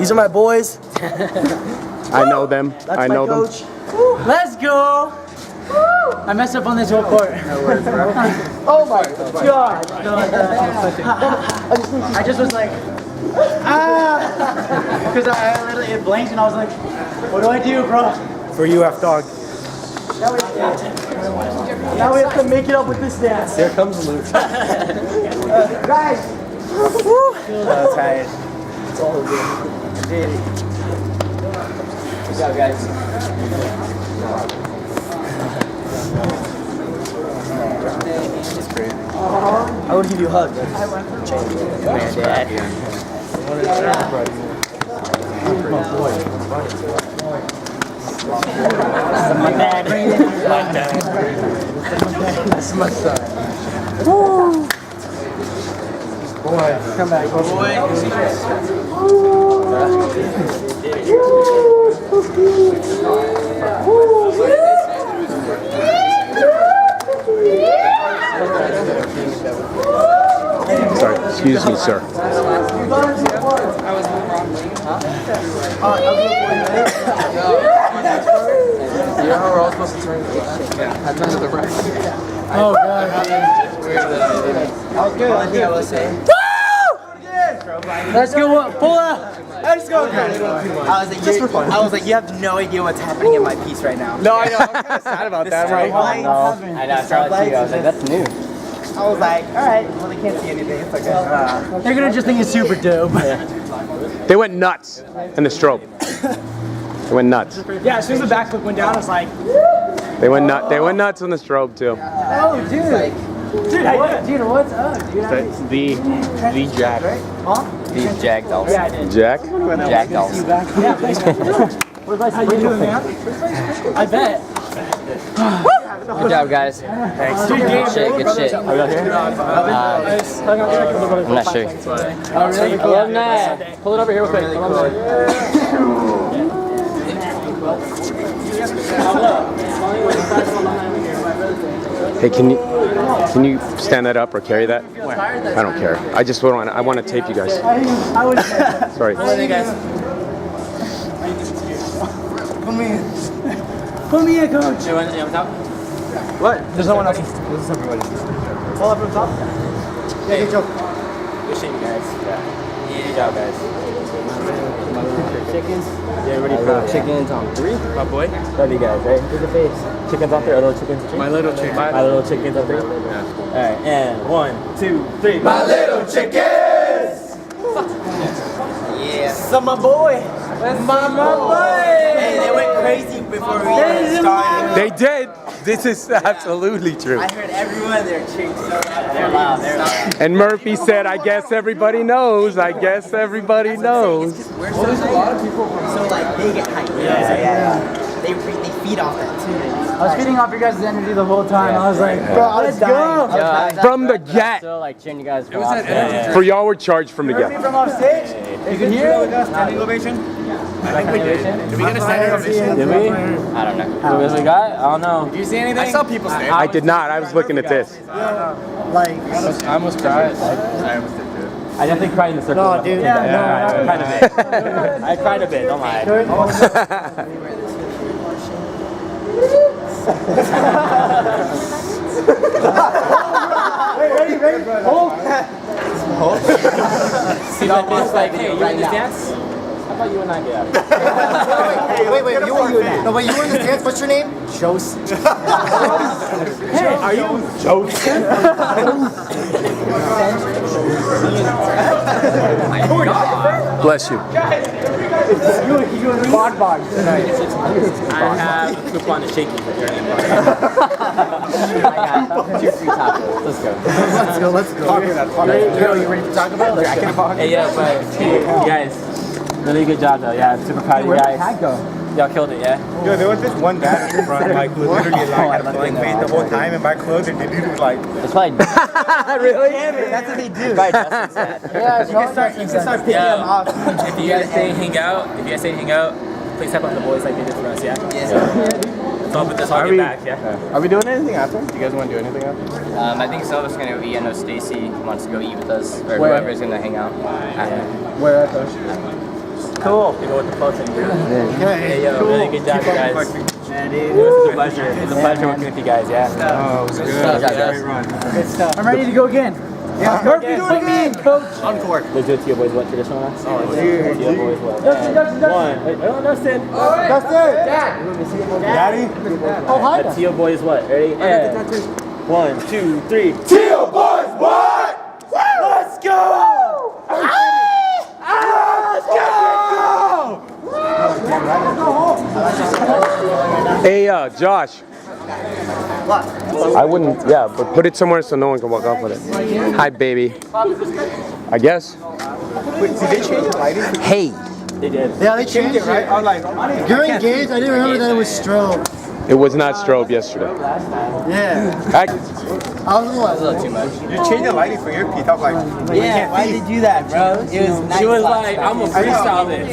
These are my boys. I know them. That's I my know them. coach. Let's go. I messed up on this whole court. Oh my god. I just was like, because I literally it blanked and I was like, what do I do, bro? For you, F dog. Now we have to make it up with this dance. Here comes Luke. Guys. So tired. It's all good. Good job, guys. I would give you a hug. But Come here, Dad. My dad. That's my son. Woo! Boy, come back, boy. Sorry, excuse me, sir. You know how we're all supposed to turn? Yeah. I've done to the right. Oh, God. That was good. I think I was saying. Let's go. Pull up. Let's go. I was like, just for fun. I was like, you have no idea what's happening in my piece right now. No, I know. I'm kind of sad about that, right? I know. I saw it too. I was like, that's new. I was like, all right. Well, they can't see anything. It's okay. They're gonna just think it's super dope. They went nuts in the strobe. They went nuts. Yeah, as soon as the backflip went down, I was like, They went nuts. They went nuts on the strobe too. oh, dude. Dude, what's up, dude? The Jack. The Jag dolls. Yeah, I did. Jack. Jag dolls. Yeah, thanks, man. How you doing, man? I bet. Good job, guys. Thanks. Good shit, good shit. Are we out here? I'm not sure. Oh, really? Alumni. Pull it over here real quick. Hey, can you stand that up or carry that? I don't care. I just want to tape you guys. I was. Sorry. Put me in, coach. You want to talk? What? There's no one else. This is everybody. All up on top? Yeah, good job. Good shit, you guys. Yeah. Good job, guys. Chickens? Yeah, ready for Chickens on 3? my boy. Love you guys, right? To the face. Chickens on 3, or little chickens? My little chicken. My little chickens on 3? Yeah. Alright, and 1, 2, 3. My little chickens! Yeah. So my boy. My boy. Hey, they went crazy before we started. They did. This is absolutely true. I heard everyone there cheering so loud. They're loud. They're loud. And Murphy said, "I guess everybody knows. I guess everybody knows." We're so there's a lot of people from so like they get hyped. Yeah. They feed off that too. I was feeding off your guys' energy the whole time. I was like, bro, let's go. From the get. Still like cheering you guys from off stage. For y'all were charged from the get. From off stage? You can hear it? Standing ovation? I think we did. Did we get a standing ovation? Did we? I don't know. What we got? I don't know. Did you see anything? I saw people stand. I did not. I was looking at this. Like, I almost cried. I almost did too. I definitely cried in the circle. No, dude. Yeah, I cried a bit. I cried a bit, don't lie. Ready? Hold. See that bitch like, hey, you in this dance? How about you and I get out? Hey, wait, you were in the dance. What's your name? Joseph. Hey, are you Joseph? Bless you. You and Bon tonight. I have a coupon to Shaky for journey. I got 2 free tacos. Let's go. Let's go. You ready to talk about it? Hey, yeah, but you guys, really good job though. Yeah, super proud of you guys. Y'all killed it, yeah? Yo, there was this one guy in front, like, who literally like had a blank face the whole time in my clothes, and the dude was like, It's probably Really? That's what they do. probably Justin's set. Yeah, you can start picking them off. If you guys say hang out, please help out the boys like they did for us, yeah? Yes. So let's all get back, yeah? Are we doing anything after? Do you guys want to do anything after? I think some of us are gonna go eat. I know Stacy wants to go eat with us, or Where? whoever's gonna hang out. After. Where at though? Cool. You go with the posting. Hey, yo, Cool. really good job, Keep up guys. working. Yeah, dude. It was a pleasure. It was a pleasure working with you guys, yeah. Oh, it was good. Great run. Good stuff. I'm ready to go again. Yeah, Murphy, put me in, coach. Encore. Let's do it to your boys, what traditional now? Oh, dude. to your boys, what? Dustin, Dustin, Dustin. One. Wait, oh, Dustin. Dustin. Dad. Daddy. Oh, hi. To your boys, what? Ready? And 1, 2, 3. Teal boys, what? Let's go! Hey, Josh. I wouldn't, yeah, but put it somewhere so no one can walk off with it. Hi, baby. I guess. Wait, did they change the lighting? Hey. They did. Yeah, they changed it, right? I'm like, You're engaged. I didn't remember that it was strobe. It was not strobe yesterday. Yeah. I was a little too much. you changed the lighting for your piece. I was like, Yeah, why did you do that, bro? It was She was like, I'm gonna freestyle this.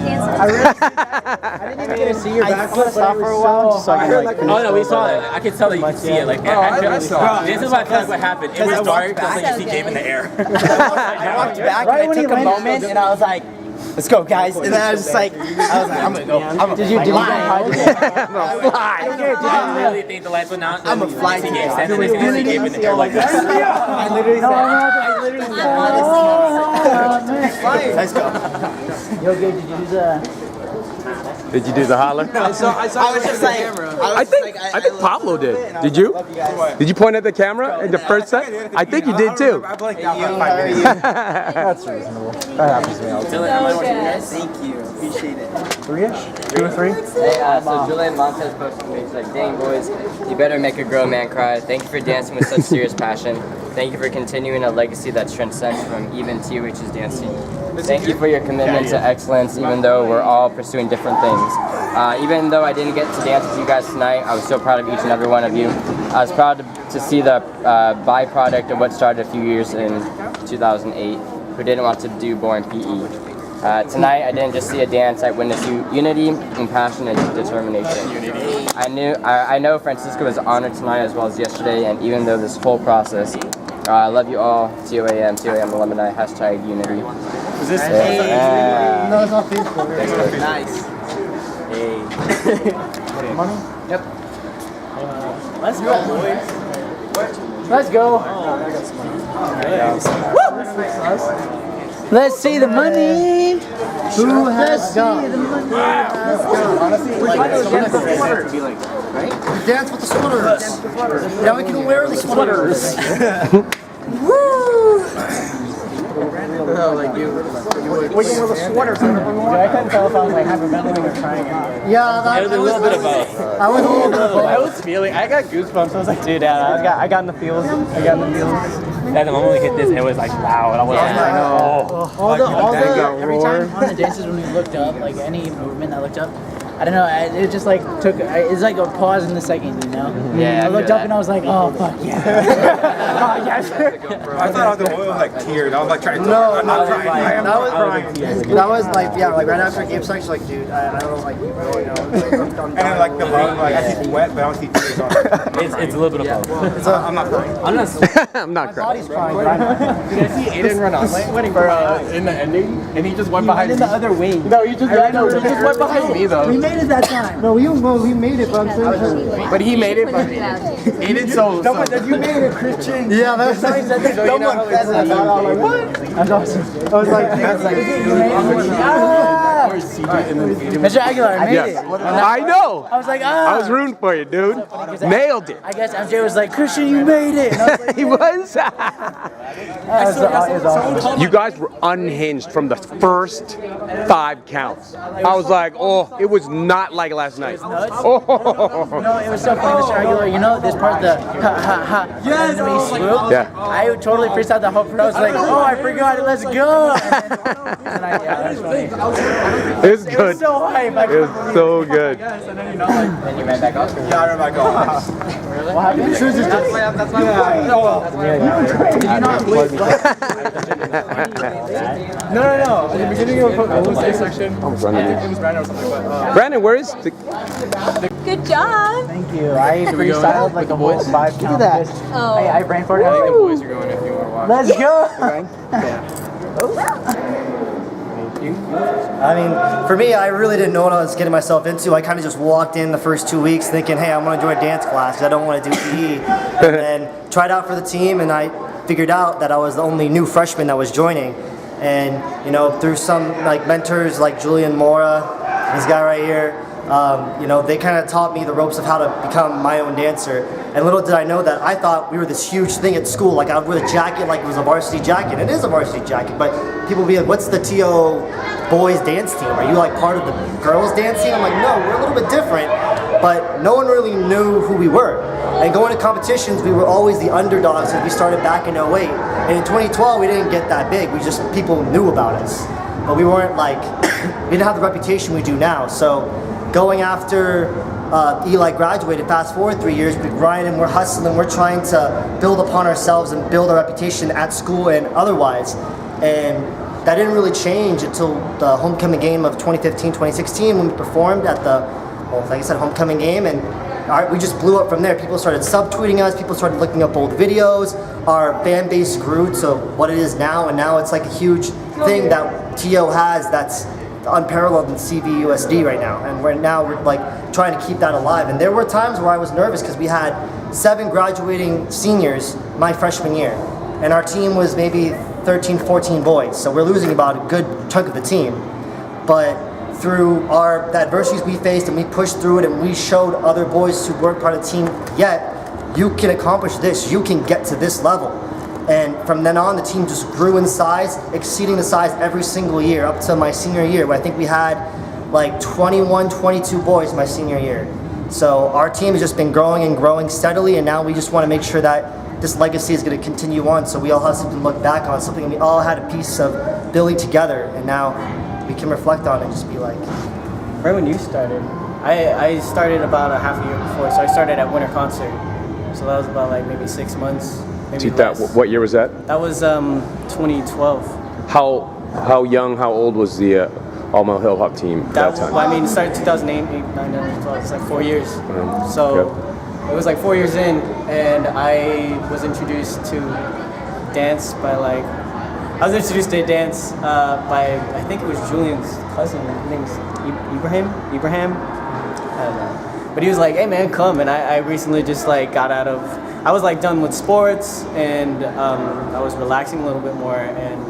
I didn't even get to see your back flip for a while. So I could, like, Oh no, we saw it. I could tell that you could see it. Like, this is what I feel like what happened. It was dark, just like you see Gabe in the air. I walked back and I took a moment and I was like, let's go, guys. And then I was just like, I'm gonna go. I'm gonna did you fly. I really think the lights went out. I'm a fly see Gabe standing there, and see Gabe in the air like this. I literally said, let's go. Yo, Gabe, did you do the... Did you do the holler? I was just like, I think Pablo did. Did you? Did you point at the camera in the first set? I think you did too. I blanked out for 5 minutes. That's reasonable. That happens to me all the time. Thank you. Appreciate it. 3-ish? 2 or 3? Hey, so Julian Montez posted me. He's like, dang, boys, you better make a grown man cry. Thank you for dancing with such serious passion. Thank you for continuing a legacy that transcends from even TOH's dance team. Thank you for your commitment to excellence, even though we're all pursuing different things. Even though I didn't get to dance with you guys tonight, I was so proud of each and every one of you. I was proud to see the byproduct of what started a few years in 2008, who didn't want to do boring PE. Tonight, I didn't just see a dance, I witnessed unity and passion and determination. I know Francisco was honored tonight as well as yesterday, and even though this whole process, I love you all, TOAM alumni, #unity. Is this Yeah. No, it's not Facebook. Nice. Hey. Money? Yep. Let's go, boys. Let's go. Let's see the money. Who has got? Honestly, Dance with the sweaters. Now we can wear the sweaters. Wait, with a sweater. I couldn't tell if I was like hyperventilating or trying it. Yeah, that It was a little bit of both. I was a little bit of both. I was feeling, I got goosebumps. I was like, dude, I got in the feels. And the moment we hit this, it was like loud. I was like, oh. Every time on the dances when we looked up, like any movement that looked up, I don't know, it just like took, it's like a pause in the second, you know? Yeah, I looked up and I was like, oh, fuck yeah. Oh, yes. I thought I was the oil like tears. I was like trying to. No, I'm not crying. I am not crying. That was like, yeah, like right after Gabe started, she's like, dude, I don't like you, bro, you know? Like, And then like the love, like I see sweat, but I don't see tears on it. It's a little bit of both. I'm not crying. I'm not. I'm not crying. Did I see Aiden run on for in the ending? And he just went behind me. the other way. No, he just went behind me though. We made it that time. No, we made it, but I'm saying. But he made it. But Aiden so. Someone said you made it, Christian. Yeah, that's someone said that. Someone said that. I was like, what? That's awesome. I was like, Mr. Aguilar, I made Yes. it. I know. I was like, I was rooting for you, dude. Nailed it. I guess MJ was like, Christian, you made it. And I was like, He was. awesome. You guys were unhinged from the first 5 counts. I was like, oh, it was not like last night. Oh. No, it was so funny, Mr. Aguilar. You know this part, the ha. Yes. And we swooped. Yeah. I totally freaked out the whole pro. I was like, oh, I forgot it. Let's go. And that was funny. It was good. It was so hype. It was so good. Then you ran back up. Yeah, I remember going. What happened? That's my Did you not wait? No. In the beginning of the section, it was Brandon or something. But Brandon, where is the... Good job. Thank you. I freestyled like a whole 5 count. Oh. I brain farted. the boys are going if you want to watch. Let's go. I mean, for me, I really didn't know what I was getting myself into. I kind of just walked in the first 2 weeks thinking, hey, I'm going to join dance class because I don't want to do PE. And then tried out for the team, and I figured out that I was the only new freshman that was joining. And, you know, through some like mentors like Julian Mora, this guy right here, you know, they kind of taught me the ropes of how to become my own dancer. And little did I know that I thought we were this huge thing at school. Like I would wear the jacket like it was a varsity jacket. It is a varsity jacket, but people would be like, what's the TO boys dance team? Are you like part of the girls dance team? I'm like, no, we're a little bit different. But no one really knew who we were. And going to competitions, we were always the underdogs as we started back in 08. And in 2012, we didn't get that big. People knew about us. But we weren't like, we didn't have the reputation we do now. So going after Eli graduated, fast forward 3 years, we're grinding, we're hustling, we're trying to build upon ourselves and build our reputation at school and otherwise. And that didn't really change until the homecoming game of 2015-2016 when we performed at the, well, like I said, homecoming game, and we just blew up from there. People started subtweeting us, people started looking up old videos, our fan base grew to what it is now, and now it's like a huge thing that TO has that's unparalleled in CVUSD right now, and we're like trying to keep that alive. And there were times where I was nervous because we had 7 graduating seniors my freshman year, and our team was maybe 13, 14 boys, so we're losing about a good chunk of the team. But through the adversities we faced, and we pushed through it, and we showed other boys who weren't part of the team yet, you can accomplish this, you can get to this level. And from then on, the team just grew in size, exceeding the size every single year, up to my senior year, where I think we had like 21, 22 boys my senior year. So our team has just been growing and growing steadily, and now we just want to make sure that this legacy is going to continue on, so we all have something to look back on, something we all had a piece of building together, and now we can reflect on it and just be like... Right when you started, I started about a half a year before, so I started at Winter Concert. So that was about like maybe 6 months, maybe less. What year was that? That was 2012. How young, how old was the All-Male Hip Hop team at that time? Well, I mean, it started 2008, 8, 9, 10, 12, it's like 4 years. So it was like 4 years in, and I was introduced to dance by by, I think it was Julian's cousin, his name's Ibrahim? I don't know. But he was like, hey man, come, and I recently just like got out of, I was like done with sports, and I was relaxing a little bit more, and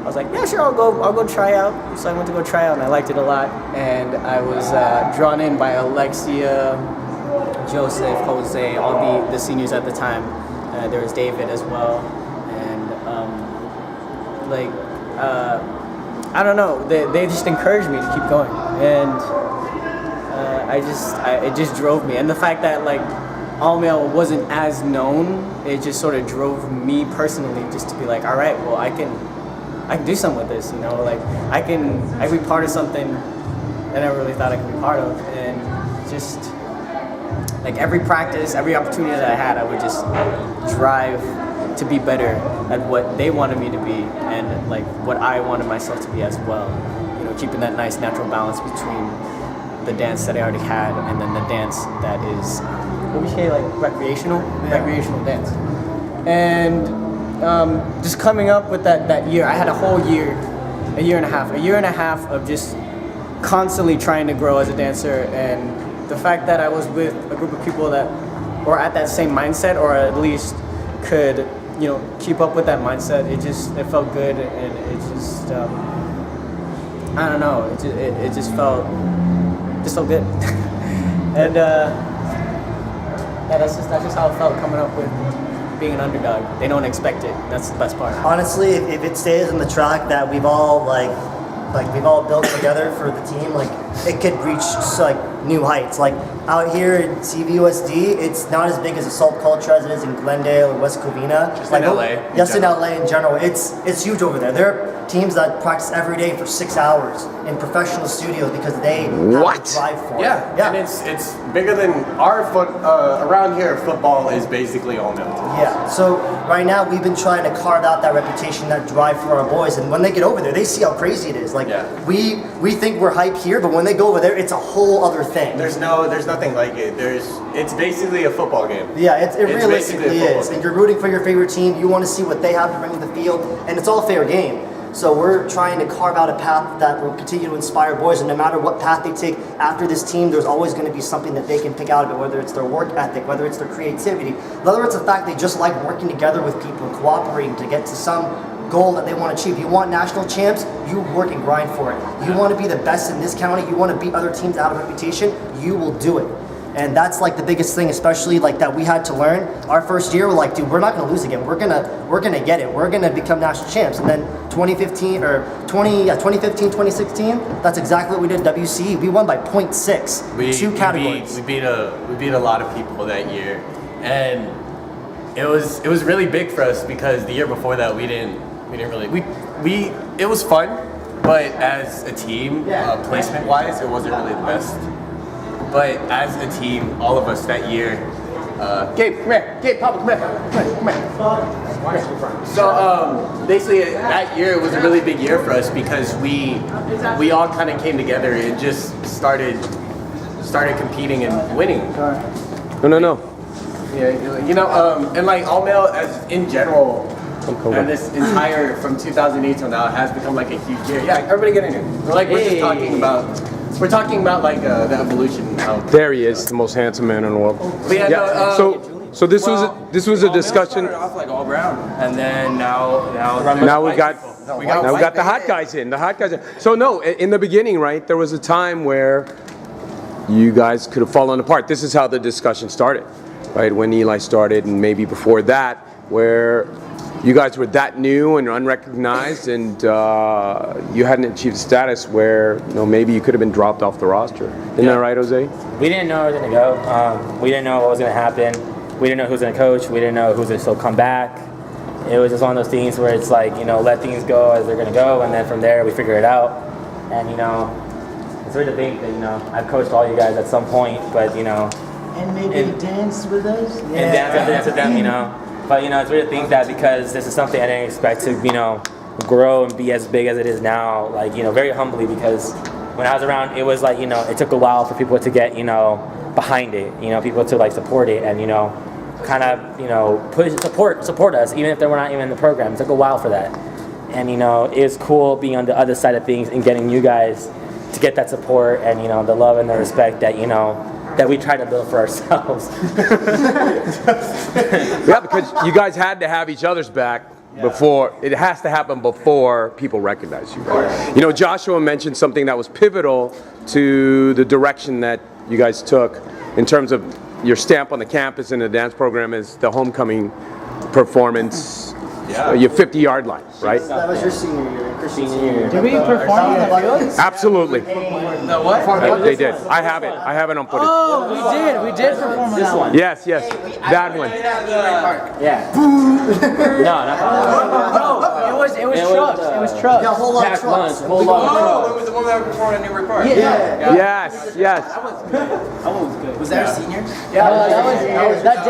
I was like, yeah, sure, I'll go try out. So I went to go try out, and I liked it a lot, and I was drawn in by Alexia, Joseph, Jose, all the seniors at the time. There was David as well, and I don't know, they just encouraged me to keep going, and it just drove me. And the fact that like All Male wasn't as known, it just sort of drove me personally just to be like, all right, well I can do something with this, you know, like I can be part of something I never really thought I could be part of. And just like every practice, every opportunity that I had, I would just drive to be better at what they wanted me to be, and like what I wanted myself to be as well. You know, keeping that nice natural balance between the dance that I already had and then the dance that is, what would you say, like recreational dance. And just coming up with that year, I had a whole year, a year and a half of just constantly trying to grow as a dancer. And the fact that I was with a group of people that were at that same mindset, or at least could, you know, keep up with that mindset, it felt good, and it just, I don't know, it just felt good. And yeah, that's just how it felt coming up with being an underdog. They don't expect it. That's the best part. Honestly, if it stays on the track that we've all we've all built together for the team, like it could reach like new heights. Like out here in CVUSD, it's not as big as assault culture as it is in Glendale or West Covina. Just like in LA. Just in LA in general. It's huge over there. There are teams that practice every day for 6 hours in professional studios because they have to drive for it. Yeah, and it's bigger than our around here. Football is basically all male. Yeah, so right now we've been trying to carve out that reputation, that drive for our boys, and when they get over there, they see how crazy it is. Like we think we're hype here, but when they go over there, it's a whole other thing. There's nothing like it. It's basically a football game. Yeah, it realistically is. And you're rooting for your favorite team. You want to see what they have to bring to the field, and it's all fair game. So we're trying to carve out a path that will continue to inspire boys, and no matter what path they take after this team, there's always going to be something that they can pick out of it, whether it's their work ethic, whether it's their creativity, whether it's the fact they just like working together with people and cooperating to get to some goal that they want to achieve. You want national champs, you work and grind for it. You want to be the best in this county, you want to beat other teams out of reputation, you will do it. And that's like the biggest thing, especially like that we had to learn. Our first year, we're like, dude, we're not gonna lose again. We're gonna get it. We're gonna become national champs. And then 2015, 2016, that's exactly what we did at WCE. We won by 0.6, two categories. We beat a lot of people that year, and it was really big for us because the year before that we didn't really it was fun, but as a team, placement wise, it wasn't really the best. But as a team, all of us that year, Gabe, come here. Gabe, Papa, come here. So basically, that year it was a really big year for us because we all kind of came together and just started competing and winning. No. Yeah, you know, and like all male as in general, and this entire from 2008 till now has become like a huge year. Yeah, everybody get in here. We're talking about like the evolution. There he is, the most handsome man in the world. Yeah, so this was a discussion. Started off like all brown, and then now we got the hot guys in. So no, in the beginning, right, there was a time where you guys could have fallen apart. This is how the discussion started, right? When Eli started, and maybe before that, where you guys were that new and unrecognized, and you hadn't achieved status where maybe you could have been dropped off the roster. Isn't that right, Jose? We didn't know where we were going to go. We didn't know what was going to happen. We didn't know who was going to coach. We didn't know who was going to still come back. It was just one of those things where it's like, let things go as they're going to go, and then from there we figure it out. And, it's weird to think that, I've coached all you guys at some point, but, And maybe dance with us? And dance with them, But, it's weird to think that because this is something I didn't expect to, grow and be as big as it is now, like, very humbly, because when I was around, it was like, it took a while for people to get, behind it, people to, like, support it and, kind of, push, support us, even if they were not even in the program. It took a while for that. And, it's cool being on the other side of things and getting you guys to get that support and, the love and the respect that, that we try to build for ourselves. Yeah, because you guys had to have each other's back before, it has to happen before people recognize you. Joshua mentioned something that was pivotal to the direction that you guys took in terms of your stamp on the campus and the dance program is the homecoming performance, your 50-yard line, right? That was your senior year. Did we perform on the field? Absolutely. The what? They did. I have it on footage. Oh, we did perform on that one. Yes, that one. Yeah. No, not No, it was trucks. It was trucks. Yeah, a whole lot of trucks. When was the one that performed at Newbury Park? Yes. That one was good. Was that our senior? Yeah, that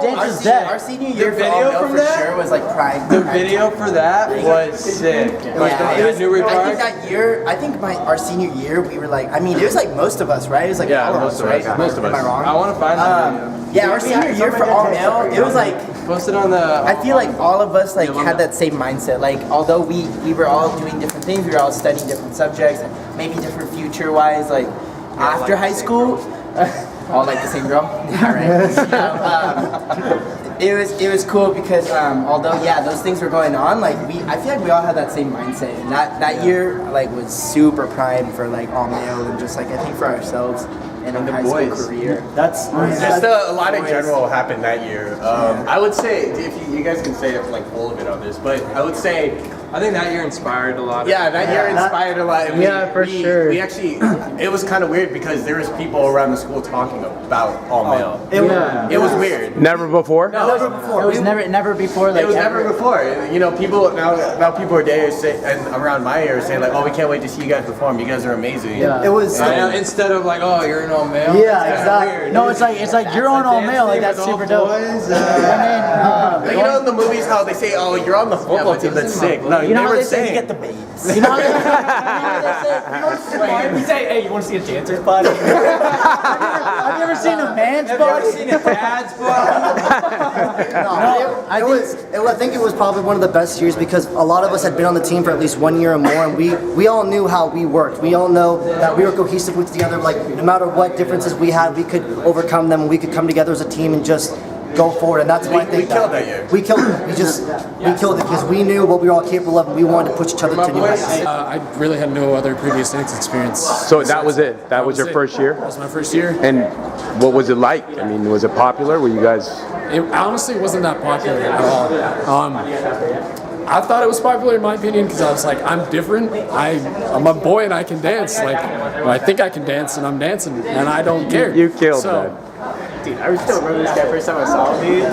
dance is dead. Our senior year video from for that? sure was like prime. The video for that was sick. It was Newbury I Park. think that year, our senior year, we were like, it was like most of us, right? It was like all most of right? us. Most of us. Am I wrong? I want to find that. Yeah, our senior year for all male, it was like, Posted on the. I feel like all of us like had that same mindset. Like although we were all doing different things, we were all studying different subjects and maybe different future wise. Like after high school, all like the same girl. Yeah, right. It was cool because although those things were going on, like I feel like we all had that same mindset, and that year like was super prime for like all male and just like I think for ourselves. And the high boys. school career. Just a lot in general happened that year. I would say, if you guys can say like full of it on this, but I would say, I think that year inspired a lot. Yeah, that year inspired a lot. And for sure. We actually, it was kind of weird because there was people around the school talking about all male. It was weird. Never before? No, never before. It was never before. Like, it was never before. People now people are there and around my area saying like, oh, we can't wait to see you guys perform. You guys are amazing. Yeah. It was instead of like, oh, you're an all male. Yeah, exactly. No, it's like you're on all male. Like that's super dope. Like, in the movies how they say, oh, you're on the football team. That's sick. No, You know how never they say say you get the babes. You know how they say, Hey, you want to see a dancer's body? Have you ever seen a man's body? Seen a dad's body? I think it was probably one of the best years because a lot of us had been on the team for at least 1 year or more, and we all knew how we worked. We all know that we were cohesive with together. Like no matter what differences we had, we could overcome them, and we could come together as a team and just go forward. And that's why I think we killed that year. We killed it. We killed it because we knew what we were all capable of, and we wanted to push each other to new heights. I really had no other previous dance experience. So that was it. That was your first year. That was my first year. And what was it like? I mean, was it popular? Were you guys? It honestly wasn't that popular at all. I thought it was popular in my opinion because I was like, I'm different. I'm a boy and I can dance. Like, well, I think I can dance and I'm dancing and I don't care. You killed that. Dude, I still remember this guy first time I saw him, dude.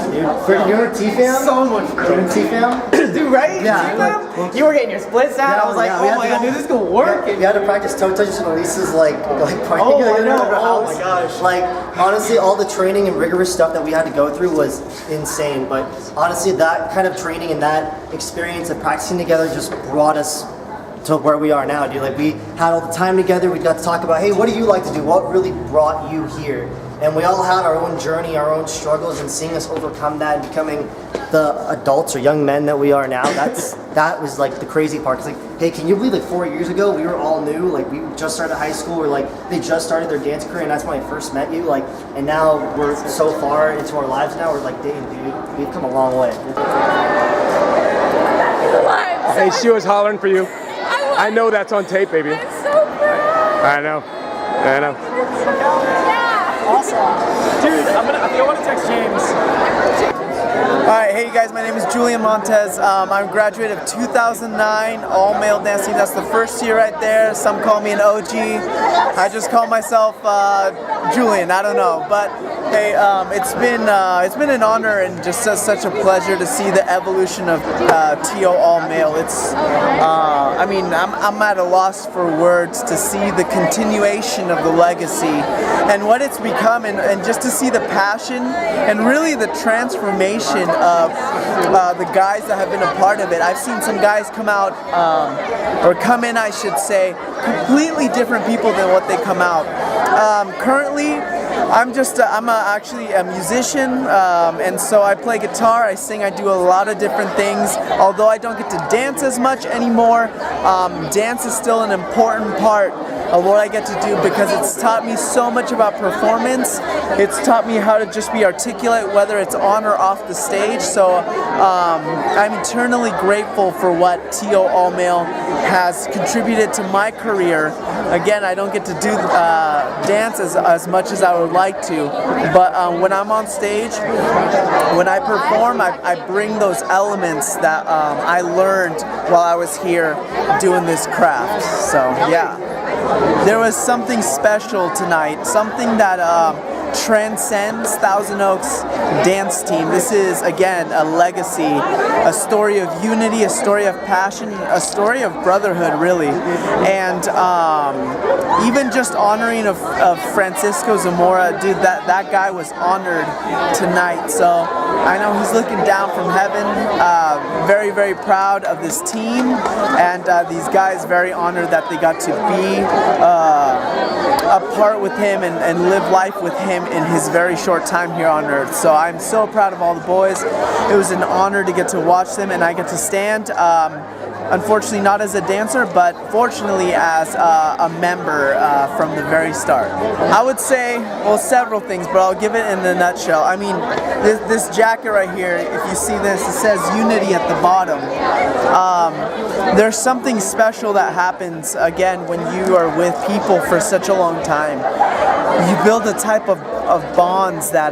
You were T-Fam? So much fun. You were T-Fam? Dude, right? Yeah. T-Fam? You were getting your splits out. I was like, oh my god, dude, this is gonna work. We had to practice toe touches and Elise's like party. Oh, I know. Oh my gosh. Like honestly, all the training and rigorous stuff that we had to go through was insane. But honestly, that kind of training and that experience of practicing together just brought us to where we are now, dude. Like we had all the time together. We got to talk about, hey, what do you like to do? What really brought you here? And we all had our own journey, our own struggles, and seeing us overcome that and becoming the adults or young men that we are now, that was like the crazy part. It's like, hey, can you believe like 4 years ago we were all new? Like we just started high school, or like they just started their dance career, and that's when I first met you. Like, and now we're so far into our lives now. We're like, dang, dude, we've come a long way. Hey, she was hollering for you. I know that's on tape, baby. I'm so proud. I know. Awesome. Dude, I want to text James. Alright, hey guys, my name is Julian Montez. I'm a graduate of 2009 all-male dance team. That's the first year right there. Some call me an OG. I just call myself Julian, I don't know. But hey, it's been an honor and just such a pleasure to see the evolution of TO all-male. It's, I mean, I'm at a loss for words to see the continuation of the legacy and what it's become, and just to see the passion and really the transformation of the guys that have been a part of it. I've seen some guys come out, or come in, I should say, completely different people than what they come out. Currently, I'm actually a musician, and so I play guitar, I sing, I do a lot of different things. Although I don't get to dance as much anymore, dance is still an important part of what I get to do because it's taught me so much about performance. It's taught me how to just be articulate, whether it's on or off the stage. So I'm eternally grateful for what TO All Male has contributed to my career. Again, I don't get to do dance as much as I would like to, but when I'm on stage, when I perform, I bring those elements that I learned while I was here doing this craft. So yeah. There was something special tonight, something that transcends Thousand Oaks dance team. This is, again, a legacy, a story of unity, a story of passion, a story of brotherhood, really. And even just honoring of Francisco Zamora, dude, that guy was honored tonight. So I know he's looking down from heaven, very, very proud of this team, and these guys very honored that they got to be apart with him and live life with him in his very short time here on Earth. So I'm so proud of all the boys. It was an honor to get to watch them, and I get to stand, unfortunately not as a dancer, but fortunately as a member from the very start. I would say, well, several things, but I'll give it in a nutshell. I mean, this jacket right here, if you see this, it says unity at the bottom. There's something special that happens, again, when you are with people for such a long time. You build a type of bonds that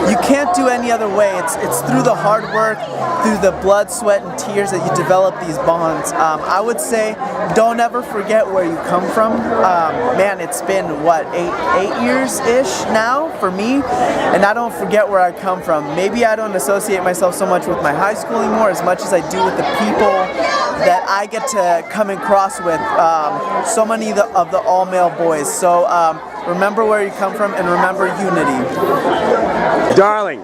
you can't do any other way. It's through the hard work, through the blood, sweat, and tears that you develop these bonds. I would say, don't ever forget where you come from. Man, it's been, what, eight years-ish now for me, and I don't forget where I come from. Maybe I don't associate myself so much with my high school anymore as much as I do with the people that I get to come across with, so many of the all-male boys. So remember where you come from and remember unity. Darling,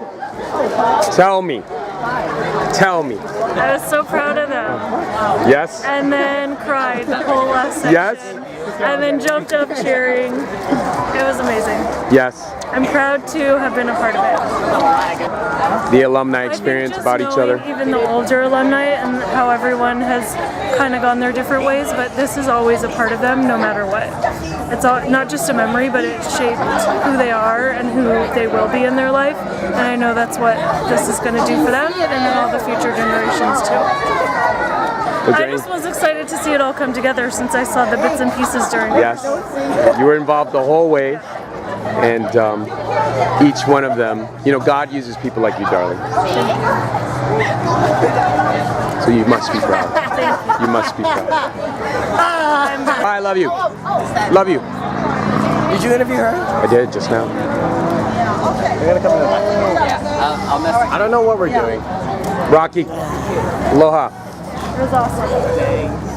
tell me. I was so proud of them. Yes? And then cried the whole last section. Yes? And then jumped up cheering. It was amazing. Yes. I'm proud to have been a part of it. the alumni experience about each other? Even the older alumni and how everyone has kind of gone their different ways, but this is always a part of them no matter what. It's all, not just a memory, but it shaped who they are and who they will be in their life, and I know that's what this is going to do for them and then all the future generations too. I just was excited to see it all come together since I saw the bits and pieces during it. Yes, you were involved the whole way, and each one of them, you know, God uses people like you, darling. So you must be proud. You must be proud. I love you. Love you. Did you interview her? I did just now. You're gonna come in the back. I don't know what we're doing. Rocky, aloha. It was awesome.